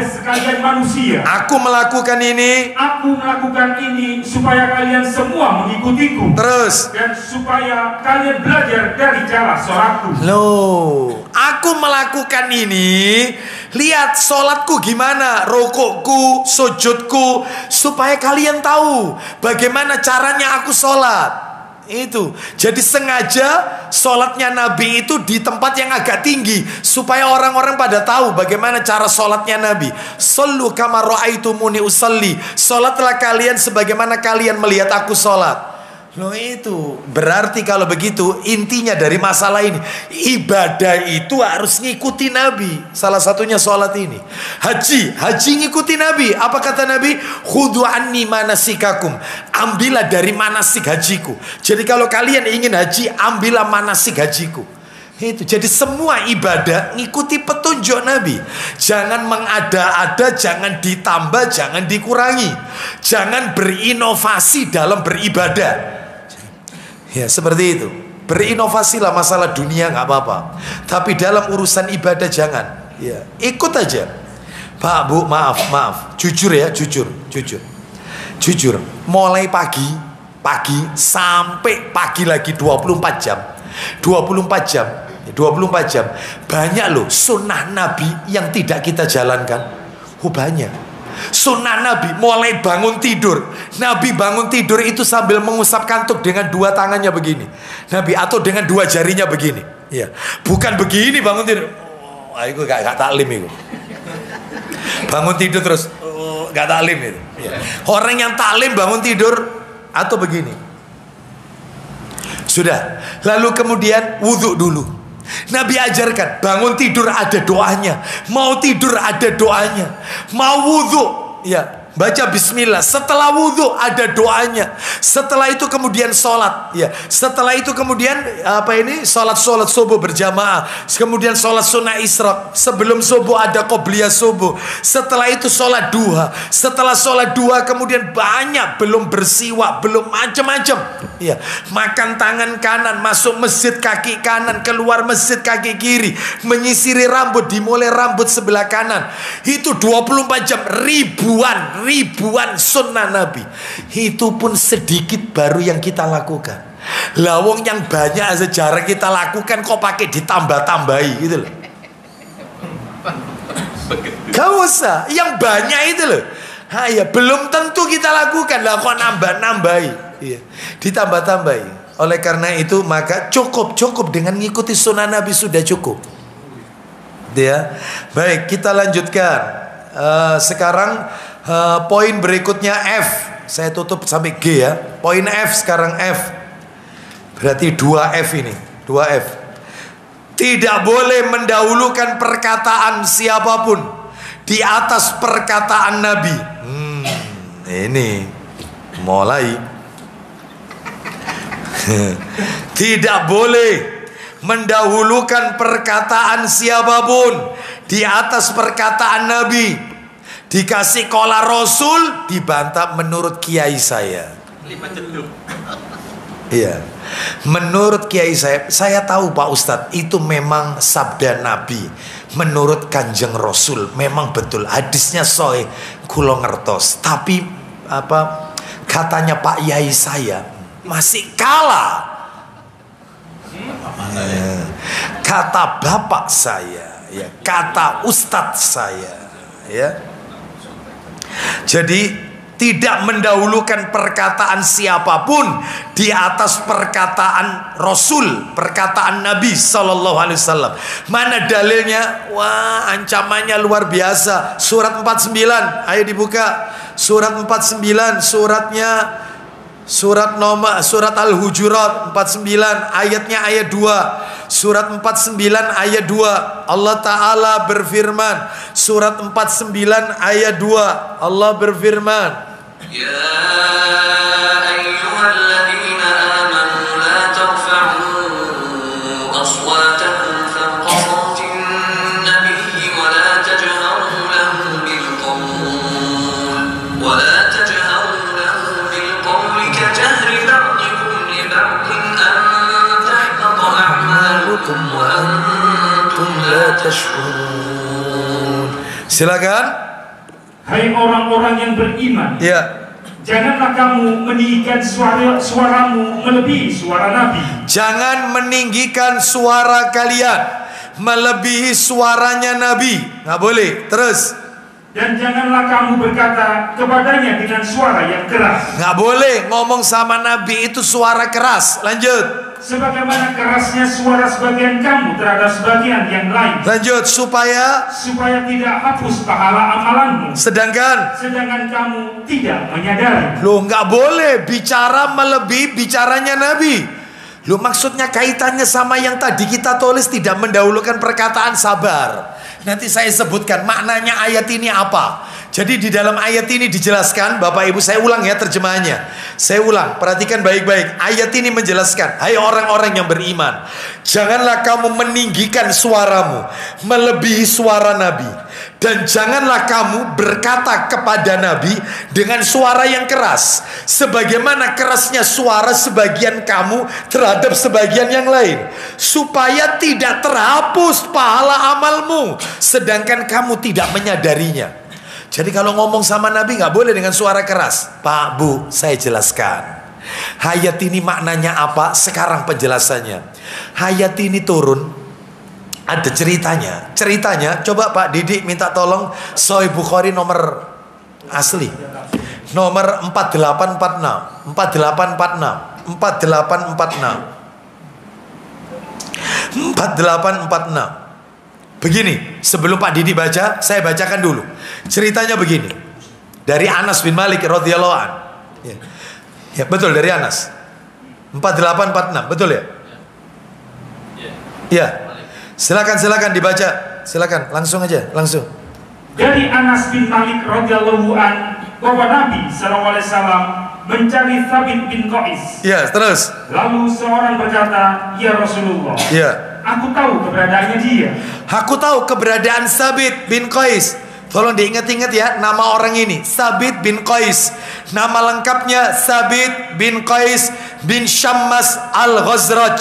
sekalian manusia, aku melakukan ini. Aku melakukan ini supaya kalian semua mengikutiku. Terus. Dan supaya kalian belajar dari cara sholatku. Loh, aku melakukan ini. Lihat sholatku gimana, rukukku, sujudku, supaya kalian tahu bagaimana caranya aku sholat. Itu jadi sengaja sholatnya Nabi itu di tempat yang agak tinggi supaya orang-orang pada tahu bagaimana cara sholatnya Nabi. Shollu kama ra'aitumuni usalli, sholatlah kalian sebagaimana kalian melihat aku sholat. Loh itu berarti kalau begitu intinya dari masalah ini, ibadah itu harus ngikuti Nabi. Salah satunya sholat ini. Haji ngikuti Nabi. Apa kata Nabi? Khudhu anni manasikakum, ambillah dari manasik hajiku. Jadi kalau kalian ingin haji, ambillah manasik hajiku. Itu jadi semua ibadah ngikuti petunjuk Nabi. Jangan mengada-ada, jangan ditambah, jangan dikurangi. Jangan berinovasi dalam beribadah. Ya seperti itu. Berinovasilah masalah dunia nggak apa-apa, tapi dalam urusan ibadah jangan. Ya ikut aja. Pak Bu maaf, jujur ya, jujur. Mulai pagi sampai pagi lagi 24 jam. Banyak loh sunnah Nabi yang tidak kita jalankan. Banyak sunnah Nabi. Mulai bangun tidur, Nabi bangun tidur itu sambil mengusap kantuk dengan 2 tangannya begini Nabi, atau dengan 2 jarinya begini. Ya, bukan begini bangun tidur. Aku gak taklim itu. Bangun tidur terus gak taklim itu. Ya. Orang yang taklim bangun tidur atau begini. Sudah, lalu kemudian wudhu dulu. Nabi ajarkan bangun tidur ada doanya, mau tidur ada doanya, mau wudhu ya baca bismillah, setelah wudhu ada doanya, setelah itu kemudian sholat ya, setelah itu kemudian sholat subuh berjamaah, kemudian sholat sunnah isyraq, sebelum subuh ada qobliyah subuh, setelah itu sholat duha, setelah sholat duha kemudian banyak, belum bersiwak, belum macam-macam ya, makan tangan kanan, masuk masjid kaki kanan, keluar masjid kaki kiri, menyisiri rambut, dimulai rambut sebelah kanan, itu 24 jam, ribuan sunnah Nabi. Itu pun sedikit baru yang kita lakukan. Lawong yang banyak sejarah kita lakukan kok pakai ditambah-tambahi gitu loh. Gak usah, yang banyak itu loh. Ya, belum tentu kita lakukan lah kok nambah-nambahi. Iya, ditambah-tambahi. Oleh karena itu maka cukup dengan ngikuti sunnah Nabi sudah cukup. Ya, baik kita lanjutkan. Sekarang poin berikutnya F. Saya tutup sampai G ya. Poin F sekarang F. Berarti 2F ini, 2F. Tidak boleh mendahulukan perkataan siapapun di atas perkataan Nabi. Ini mulai. Tidak boleh mendahulukan perkataan siapapun di atas perkataan Nabi. Dikasih qala Rasul, dibantah menurut kiai saya. Iya, menurut kiai saya tahu Pak Ustadz, itu memang sabda Nabi. Menurut Kanjeng Rasul memang betul, hadisnya sahih, kula ngertos. Tapi katanya Pak Yai saya masih kalah. Kata bapak saya, ya, kata ustadz saya, ya. Jadi tidak mendahulukan perkataan siapapun di atas perkataan Rasul, perkataan Nabi Sallallahu Alaihi Wasallam. Mana dalilnya? Wah, ancamannya luar biasa. Surat 49, ayo dibuka. Surat 49, surat Al-Hujurat 49, ayatnya ayat 2. Surat 49 ayat 2, Allah Ta'ala berfirman. Surat 49 ayat 2, Allah berfirman, يا أيها الذين آمنوا لا ترفعوا أصواتكم فوق صوت النبي ولا تجهروا له بالقول كجهر بعضكم لبعض أن تحبط أعمالكم وأنتم لا تشعرون. Silakan. Hai orang-orang yang beriman, Ya. Janganlah kamu meninggikan suaramu melebihi suara Nabi. Jangan meninggikan suara kalian melebihi suaranya Nabi. Nggak boleh. Terus. Dan janganlah kamu berkata kepadanya dengan suara yang keras. Nggak boleh ngomong sama Nabi itu suara keras. Lanjut. Sebagaimana kerasnya suara sebagian kamu terhadap sebagian yang lain. Lanjut. Supaya tidak hapus pahala amalanmu. Sedangkan kamu tidak menyadari. Loh, nggak boleh bicara melebihi bicaranya Nabi. Loh, maksudnya kaitannya sama yang tadi kita tulis, tidak mendahulukan perkataan. Sabar, nanti saya sebutkan maknanya ayat ini apa. Jadi di dalam ayat ini dijelaskan, Bapak Ibu, saya ulang ya terjemahannya. Saya ulang, perhatikan baik-baik. Ayat ini menjelaskan, hai orang-orang yang beriman, janganlah kamu meninggikan suaramu melebihi suara Nabi. Dan janganlah kamu berkata kepada Nabi dengan suara yang keras, sebagaimana kerasnya suara sebagian kamu terhadap sebagian yang lain, supaya tidak terhapus pahala amalmu, sedangkan kamu tidak menyadarinya. Jadi kalau ngomong sama Nabi nggak boleh dengan suara keras. Pak, Bu, saya jelaskan. Ayat ini maknanya apa? Sekarang penjelasannya. Ayat ini turun, ada ceritanya. Ceritanya, coba Pak Didik minta tolong Sahih Bukhari nomor asli. Nomor 4846. 4846. 4846. 4846. Begini, sebelum Pak Didi baca, saya bacakan dulu. Ceritanya begini. Dari Anas bin Malik radhiyallahu an. Ya, betul, dari Anas. 4846, betul ya? Ya. Silakan dibaca. Silakan, langsung aja, langsung. Dari Anas bin Malik radhiyallahu an, bahwa Nabi sallallahu alaihi wasallam mencari Thabit bin Qais. Ya, terus. Lalu seorang berkata, "Ya Rasulullah, ya, aku tahu keberadaannya dia." Aku tahu keberadaan Thabit bin Qais. Tolong diingat-ingat ya nama orang ini, Thabit bin Qais. Nama lengkapnya Thabit bin Qais bin Syammas al-Ghazraj.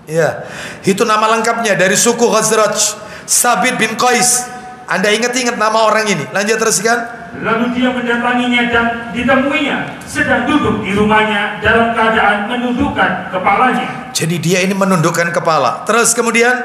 Ya, itu nama lengkapnya, dari suku Ghazraj. Thabit bin Qais. Anda ingat-ingat nama orang ini. Lanjut teruskan. Lalu dia mendatanginya dan ditemuinya sedang duduk di rumahnya dalam keadaan menundukkan kepalanya. Jadi dia ini menundukkan kepala. Terus kemudian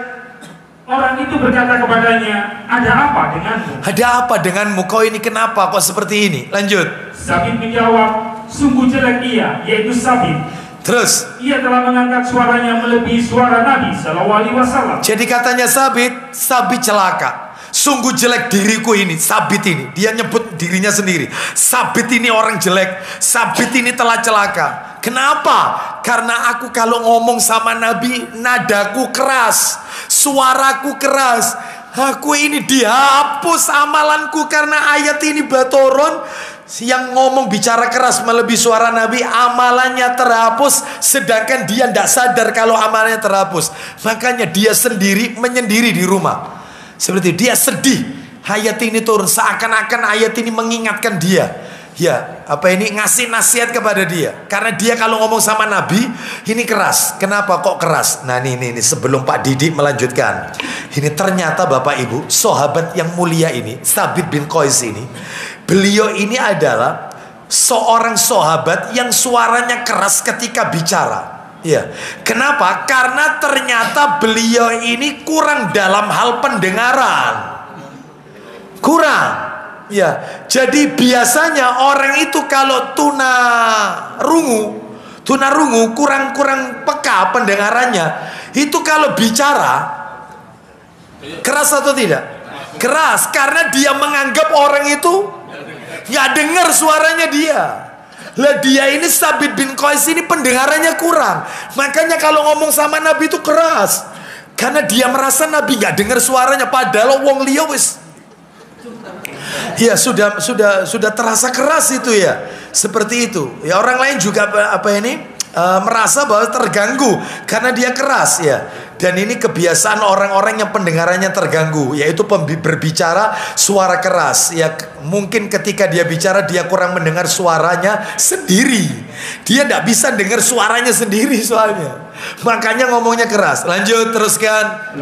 orang itu berkata kepadanya, "Ada apa denganmu?" Ada apa denganmu? Kau ini kenapa kok seperti ini? Lanjut. Thabit menjawab, "Sungguh jelek ia," yaitu Thabit. Terus, "Ia telah mengangkat suaranya melebihi suara Nabi sallallahu alaihi wasallam." jadi katanya Thabit celaka. Sungguh jelek diriku ini, Thabit ini. Dia nyebut dirinya sendiri. Thabit ini orang jelek. Thabit ini telah celaka. Kenapa? Karena aku kalau ngomong sama Nabi, nadaku keras. suaraku keras. Aku ini dihapus amalanku karena ayat ini batoron. Yang ngomong bicara keras melebihi suara Nabi, amalannya terhapus, sedangkan dia tidak sadar kalau amalannya terhapus. Makanya dia sendiri menyendiri di rumah. Seperti dia sedih ayat ini turun, seakan-akan ayat ini mengingatkan dia. Ya, apa ini ngasih nasihat kepada dia. Karena dia kalau ngomong sama Nabi ini keras. Kenapa kok keras? Nah ini sebelum Pak Didi melanjutkan. Ini ternyata Bapak Ibu, sahabat yang mulia ini, Tsabit bin Qais ini, beliau ini adalah seorang sahabat yang suaranya keras ketika bicara. Ya, kenapa? Karena ternyata beliau ini kurang dalam hal pendengaran. Kurang. Ya, jadi biasanya orang itu kalau tunarungu kurang peka pendengarannya. Itu kalau bicara keras atau tidak? Keras, karena dia menganggap orang itu nggak dengar suaranya dia. Lah dia ini Tsabit bin Qais ini pendengarannya kurang. Makanya kalau ngomong sama Nabi itu keras. Karena dia merasa Nabi nggak dengar suaranya, padahal wong liya wis ya sudah terasa keras itu ya. Seperti itu. Ya orang lain juga merasa bahwa terganggu karena dia keras ya. Dan ini kebiasaan orang-orang yang pendengarannya terganggu, yaitu berbicara suara keras. Ya mungkin ketika dia bicara dia kurang mendengar suaranya sendiri. Dia tidak bisa dengar suaranya sendiri soalnya. Makanya ngomongnya keras. Lanjut, teruskan.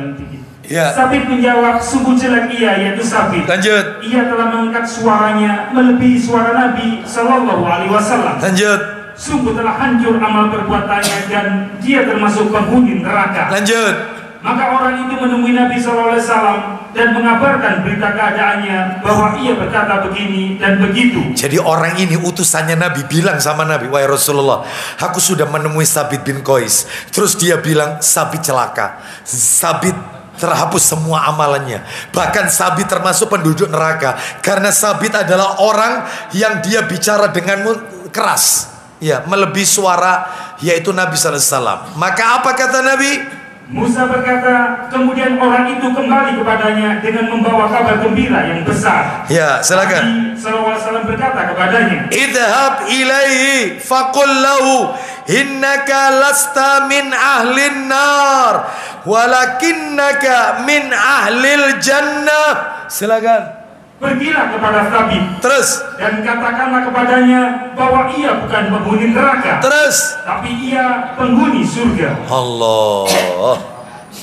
Ya. Tsabit menjawab, sungguh jelek ia, yaitu Tsabit. Lanjut. Ia telah mengangkat suaranya melebihi suara Nabi Sallallahu Alaihi Wasallam. Lanjut. Sungguh telah hancur amal perbuatannya dan dia termasuk penghuni neraka. Lanjut. Maka orang itu menemui Nabi Sallallahu Alaihi Wasallam dan mengabarkan berita keadaannya bahwa ia berkata begini dan begitu. Jadi orang ini utusannya Nabi bilang sama Nabi, wahai Rasulullah, aku sudah menemui Tsabit bin Qais. Terus dia bilang, Tsabit celaka, Tsabit terhapus semua amalannya. Bahkan Tsabit termasuk penduduk neraka. Karena Tsabit adalah orang yang dia bicara dengan keras, ya, melebihi suara yaitu Nabi SAW. Maka apa kata Nabi? Musa berkata, kemudian orang itu kembali kepadanya dengan membawa kabar gembira yang besar. Ya, silakan. Nabi SAW berkata kepadanya, idhab ilaihi faqul lahu innaka lasta min ahlin nar walakinnaka min ahlil jannah. Silakan. pergilah kepada Tsabit. Terus. Dan katakanlah kepadanya bahwa ia bukan penghuni neraka. Terus. Tapi ia penghuni surga. Allah.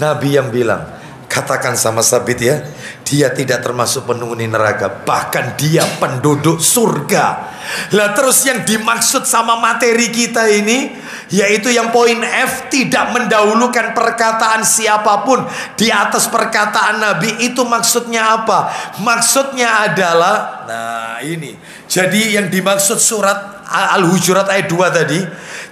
Nabi yang bilang, katakan sama Tsabit ya, dia tidak termasuk penghuni neraka, bahkan dia penduduk surga. Lah terus yang dimaksud sama materi kita ini, yaitu yang poin F, tidak mendahulukan perkataan siapapun di atas perkataan Nabi. Itu maksudnya apa? Maksudnya adalah, nah ini, jadi yang dimaksud surat Al-Hujurat ayat 2 tadi,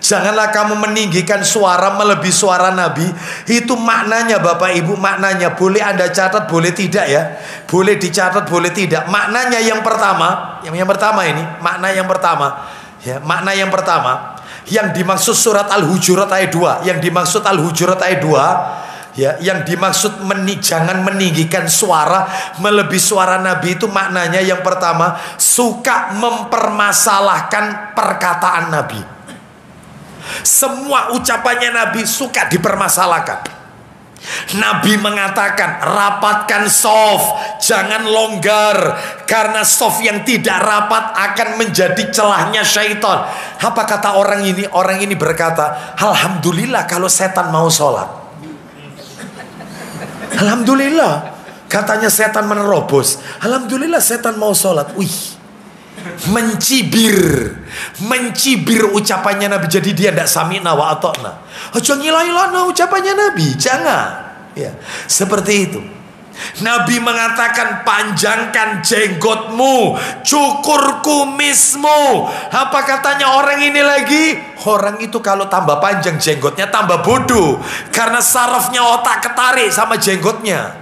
janganlah kamu meninggikan suara melebihi suara Nabi. Itu maknanya Bapak Ibu, maknanya boleh Anda catat, boleh tidak ya, boleh dicatat, boleh tidak. Maknanya yang pertama, yang pertama ini, makna yang pertama ya, makna yang pertama yang dimaksud surat Al-Hujurat ayat 2, yang dimaksud Al-Hujurat ayat 2 ya, yang dimaksud jangan meninggikan suara melebihi suara Nabi, itu maknanya yang pertama, suka mempermasalahkan perkataan Nabi. Semua ucapannya Nabi suka dipermasalahkan. Nabi mengatakan, rapatkan shaf, jangan longgar, karena shaf yang tidak rapat akan menjadi celahnya syaitan. Apa kata orang ini? Orang ini berkata, alhamdulillah kalau setan mau sholat. Alhamdulillah, katanya setan menerobos. Alhamdulillah setan mau sholat. Wih, mencibir ucapannya Nabi. Jadi dia tidak sami'na wa ata'na. Ojo ngilah-ilahna ucapannya Nabi, jangan ya, seperti itu. Nabi mengatakan, panjangkan jenggotmu, cukur kumismu. Apa katanya orang ini lagi? Orang itu kalau tambah panjang jenggotnya tambah bodoh, karena sarafnya otak ketarik sama jenggotnya.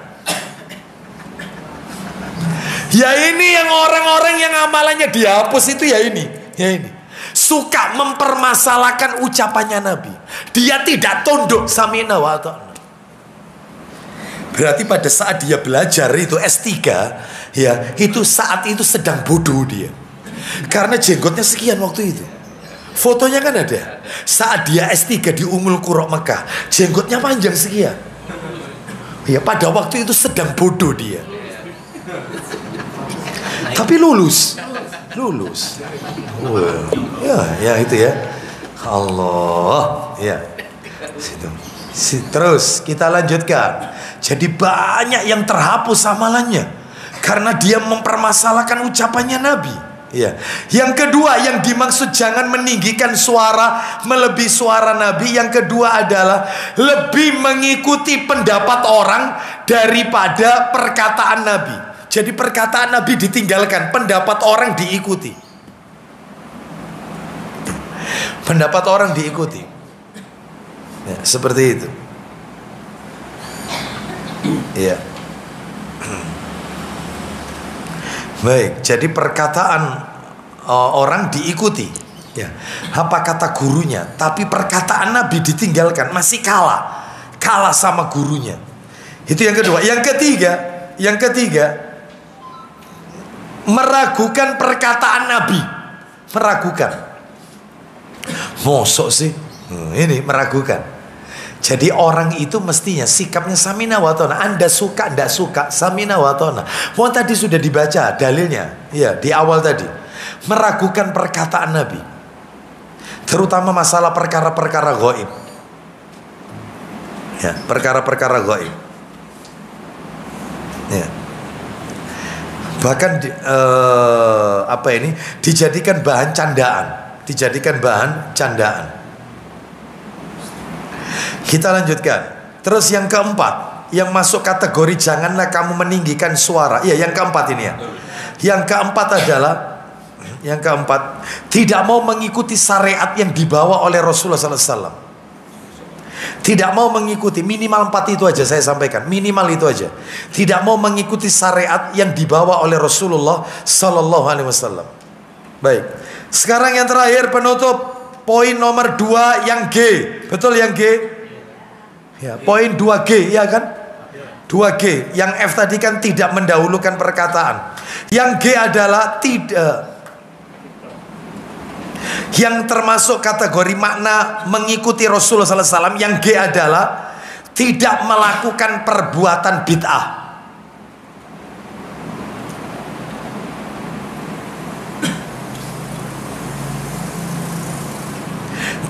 Ya ini yang orang-orang yang amalannya dihapus itu ya ini, ya ini. Suka mempermasalahkan ucapannya Nabi. Dia tidak tunduk sami'na wa ata'na. Berarti pada saat dia belajar itu S3, ya, itu saat itu sedang bodoh dia. Karena jenggotnya sekian waktu itu. Fotonya kan ada. Saat dia S3 di Ummul Qura Mekah, jenggotnya panjang sekian. Ya, pada waktu itu sedang bodoh dia. Tapi lulus. Wow. Ya itu ya. Allah, ya. Situ. Terus kita lanjutkan. Jadi banyak yang terhapus amalannya karena dia mempermasalahkan ucapannya Nabi. Ya. Yang kedua yang dimaksud jangan meninggikan suara melebihi suara Nabi. Yang kedua adalah lebih mengikuti pendapat orang daripada perkataan Nabi. Jadi perkataan Nabi ditinggalkan, pendapat orang diikuti. Pendapat orang diikuti. Ya, seperti itu. Ya. Baik, jadi perkataan orang diikuti. Ya. Apa kata gurunya, tapi perkataan Nabi ditinggalkan, masih kalah sama gurunya. Itu yang kedua. Yang ketiga, meragukan perkataan Nabi. Meragukan. Mosok sih? Ini meragukan. Jadi orang itu mestinya sikapnya samina wa ta'na. Anda suka, tidak suka, samina wa ta'na. Tadi sudah dibaca dalilnya, ya, di awal tadi. Meragukan perkataan Nabi, terutama masalah perkara-perkara gaib. Ya, perkara-perkara gaib. Ya. Bahkan dijadikan bahan candaan. Kita lanjutkan. Terus yang keempat, yang masuk kategori janganlah kamu meninggikan suara. Iya, yang keempat ini ya. Yang keempat tidak mau mengikuti syariat yang dibawa oleh Rasulullah SAW. Tidak mau mengikuti, minimal 4 itu aja saya sampaikan, minimal itu aja. Tidak mau mengikuti syariat yang dibawa oleh Rasulullah SAW. Baik. Sekarang yang terakhir penutup, poin nomor 2 yang G. Betul yang G? Ya, poin 2G, ya kan? 2G. Yang F tadi kan tidak mendahulukan perkataan. Yang G adalah tidak. Yang termasuk kategori makna mengikuti Rasulullah SAW, yang G adalah tidak melakukan perbuatan bid'ah.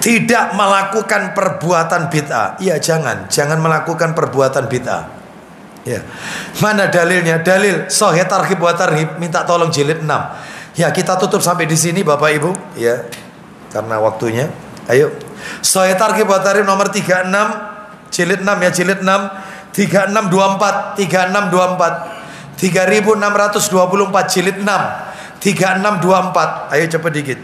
Tidak melakukan perbuatan bid'ah. Iya, jangan melakukan perbuatan bid'ah. Ya. Mana dalilnya? Dalil Sahih Targhib wa Tarhib, minta tolong jilid 6. Ya, kita tutup sampai di sini Bapak Ibu, ya. Karena waktunya. Ayo. Sahih Targhib wa Tarhib nomor 36, jilid 6 ya, jilid 6, 3624, 3624. 3624 jilid 6, 3624. Ayo cepat dikit.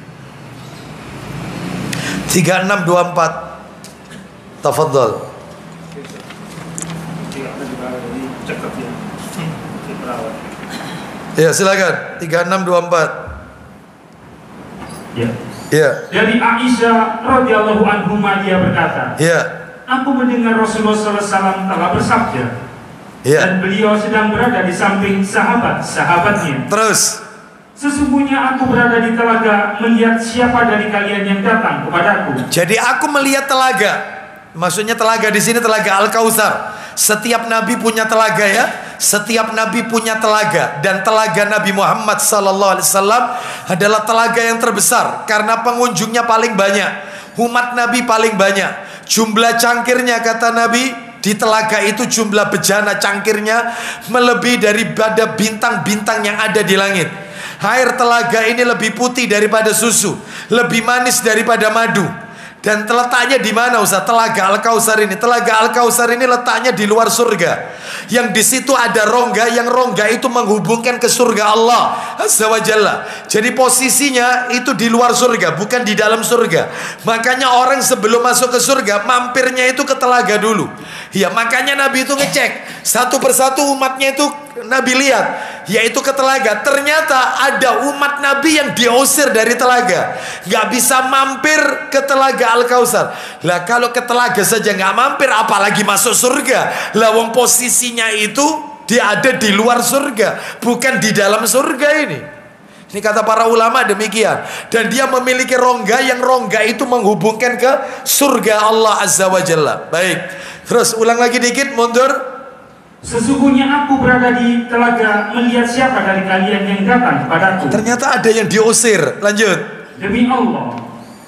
3624. Tafadhol. Ya, silakan. 3624. Ya. Ya. Dari Aisyah radhiyallahu anha dia berkata, Ya. aku mendengar Rasulullah SAW telah bersabda, Ya. dan beliau sedang berada di samping sahabat-sahabatnya. Terus. Sesungguhnya aku berada di telaga melihat siapa dari kalian yang datang kepadaku. Jadi aku melihat telaga. Maksudnya telaga di sini telaga Al-Kautsar. Setiap nabi punya telaga ya. Setiap nabi punya telaga, dan telaga Nabi Muhammad sallallahu alaihi wasallam adalah telaga yang terbesar karena pengunjungnya paling banyak. Umat Nabi paling banyak. Jumlah cangkirnya kata Nabi di telaga itu, jumlah bejana cangkirnya melebihi daripada bintang-bintang yang ada di langit. Air telaga ini lebih putih daripada susu, lebih manis daripada madu. Dan letaknya di mana Ustaz? Telaga Al-Kautsar ini. Telaga Al-Kautsar ini letaknya di luar surga. Yang di situ ada rongga, yang rongga itu menghubungkan ke surga Allah Azza wa Jalla. Jadi posisinya itu di luar surga, bukan di dalam surga. Makanya orang sebelum masuk ke surga mampirnya itu ke telaga dulu. Ya, makanya Nabi itu ngecek satu persatu umatnya itu Nabi lihat, yaitu ke telaga. Ternyata ada umat Nabi yang diusir dari telaga, nggak bisa mampir ke telaga Al-Kautsar. Lah kalau ke telaga saja nggak mampir, apalagi masuk surga. Lah wong posisinya itu dia ada di luar surga, bukan di dalam surga ini. Ini kata para ulama demikian. Dan dia memiliki rongga, yang rongga itu menghubungkan ke surga Allah Azza wa Jalla. Baik, terus ulang lagi dikit, mundur. Sesungguhnya aku berada di telaga melihat siapa dari kalian yang datang kepadaku. Ternyata ada yang diusir. Lanjut. Demi Allah,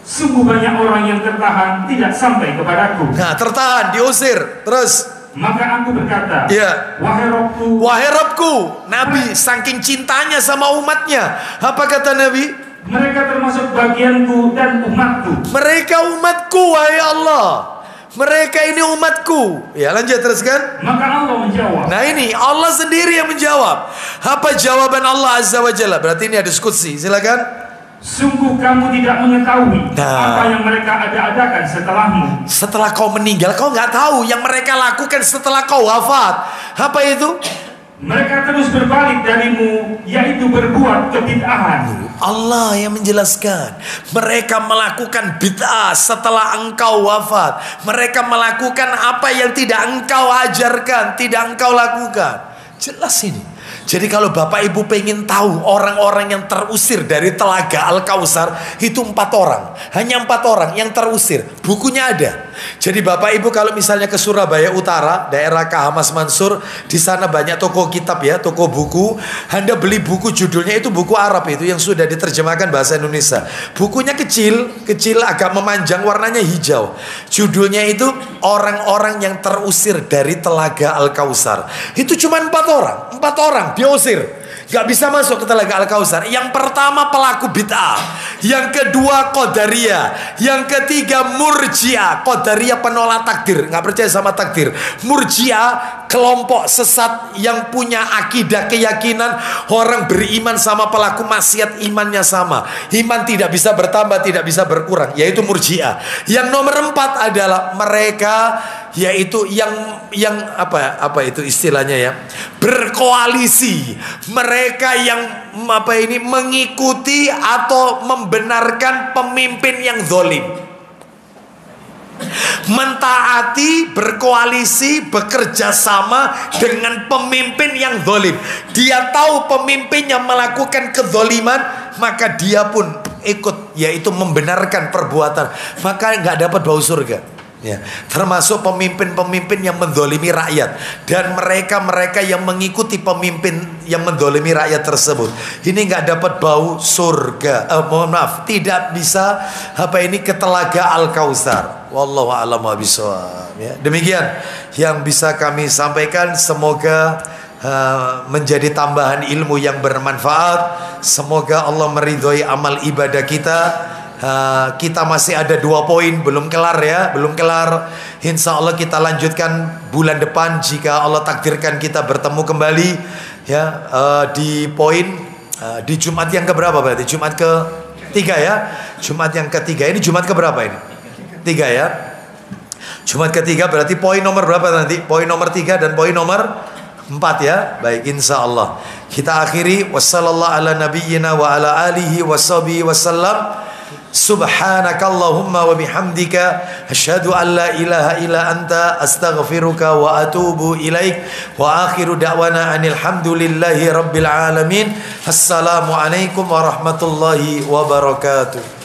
sungguh banyak orang yang tertahan tidak sampai kepadaku. Nah, tertahan, diusir. Terus. Maka aku berkata, ya, wahai Rabbku, wahai Rabbku. Nabi saking cintanya sama umatnya, apa kata Nabi? Mereka termasuk bagianku dan umatku. Mereka umatku, wahai Allah. Mereka ini umatku. Ya, lanjut teruskan. Maka Allah menjawab. Nah, ini Allah sendiri yang menjawab. Apa jawaban Allah Azza wa Jalla? Berarti ini ada diskusi. Silakan. Sungguh kamu tidak mengetahui apa yang mereka ada-adakan setelahmu. Setelah kau meninggal, kau nggak tahu yang mereka lakukan setelah kau wafat. Apa itu? Mereka terus berbalik darimu, yaitu berbuat kebid'ahan. Allah yang menjelaskan. Mereka melakukan bid'ah setelah engkau wafat. Mereka melakukan apa yang tidak engkau ajarkan, tidak engkau lakukan. Jelas ini. Jadi kalau Bapak Ibu pengen tahu orang-orang yang terusir dari telaga Al-Kautsar, itu 4 orang. Hanya 4 orang yang terusir. Bukunya ada. Jadi Bapak Ibu kalau misalnya ke Surabaya Utara, daerah KH Mas Mansur, di sana banyak toko kitab ya, toko buku. Anda beli buku, judulnya itu buku Arab itu yang sudah diterjemahkan bahasa Indonesia. Bukunya kecil agak memanjang, warnanya hijau. Judulnya itu orang-orang yang terusir dari telaga Al-Kautsar. Itu cuma 4 orang. 4 orang diusir. Gak bisa masuk ke telaga Al-Kautsar. Yang pertama pelaku bid'ah, yang kedua Qadariyah, yang ketiga Murji'ah. Qadariyah penolak takdir, gak percaya sama takdir. Murji'ah kelompok sesat yang punya akidah keyakinan orang beriman sama pelaku maksiat imannya sama. Iman tidak bisa bertambah, tidak bisa berkurang, yaitu Murji'ah. Yang nomor 4 adalah mereka, yaitu yang apa itu istilahnya ya, berkoalisi. Mereka yang mengikuti atau membenarkan pemimpin yang zalim, mentaati, berkoalisi, bekerja sama dengan pemimpin yang zalim. Dia tahu pemimpinnya melakukan kezaliman, maka dia pun ikut, yaitu membenarkan perbuatan, maka nggak dapat bau surga. Ya, termasuk pemimpin-pemimpin yang menzalimi rakyat dan mereka yang mengikuti pemimpin yang menzalimi rakyat tersebut. Ini nggak dapat bau surga. Mohon maaf, tidak bisa ke telaga Al-Kautsar. Wallahu a'lam bishawab. Ya, demikian yang bisa kami sampaikan. Semoga menjadi tambahan ilmu yang bermanfaat. Semoga Allah meridhoi amal ibadah kita. Kita masih ada 2 poin belum kelar ya, belum kelar. Insya Allah kita lanjutkan bulan depan jika Allah takdirkan kita bertemu kembali ya, di poin di Jumat yang keberapa berarti? Jumat ke-3 ya. Jumat yang ke-3 ini Jumat keberapa ini? 3 ya. Jumat ke-3 berarti poin nomor berapa nanti? Poin nomor 3 dan poin nomor 4 ya. Baik, insya Allah kita akhiri. Wassallallahu ala nabiyyina wa ala alihi washabihi wasallam. Subhanakallahumma wa bihamdika asyhadu an la ilaha illa anta astaghfiruka wa atubu ilaik. Wa akhiru da'wana anil hamdulillahi rabbil alamin. Assalamualaikum warahmatullahi wabarakatuh.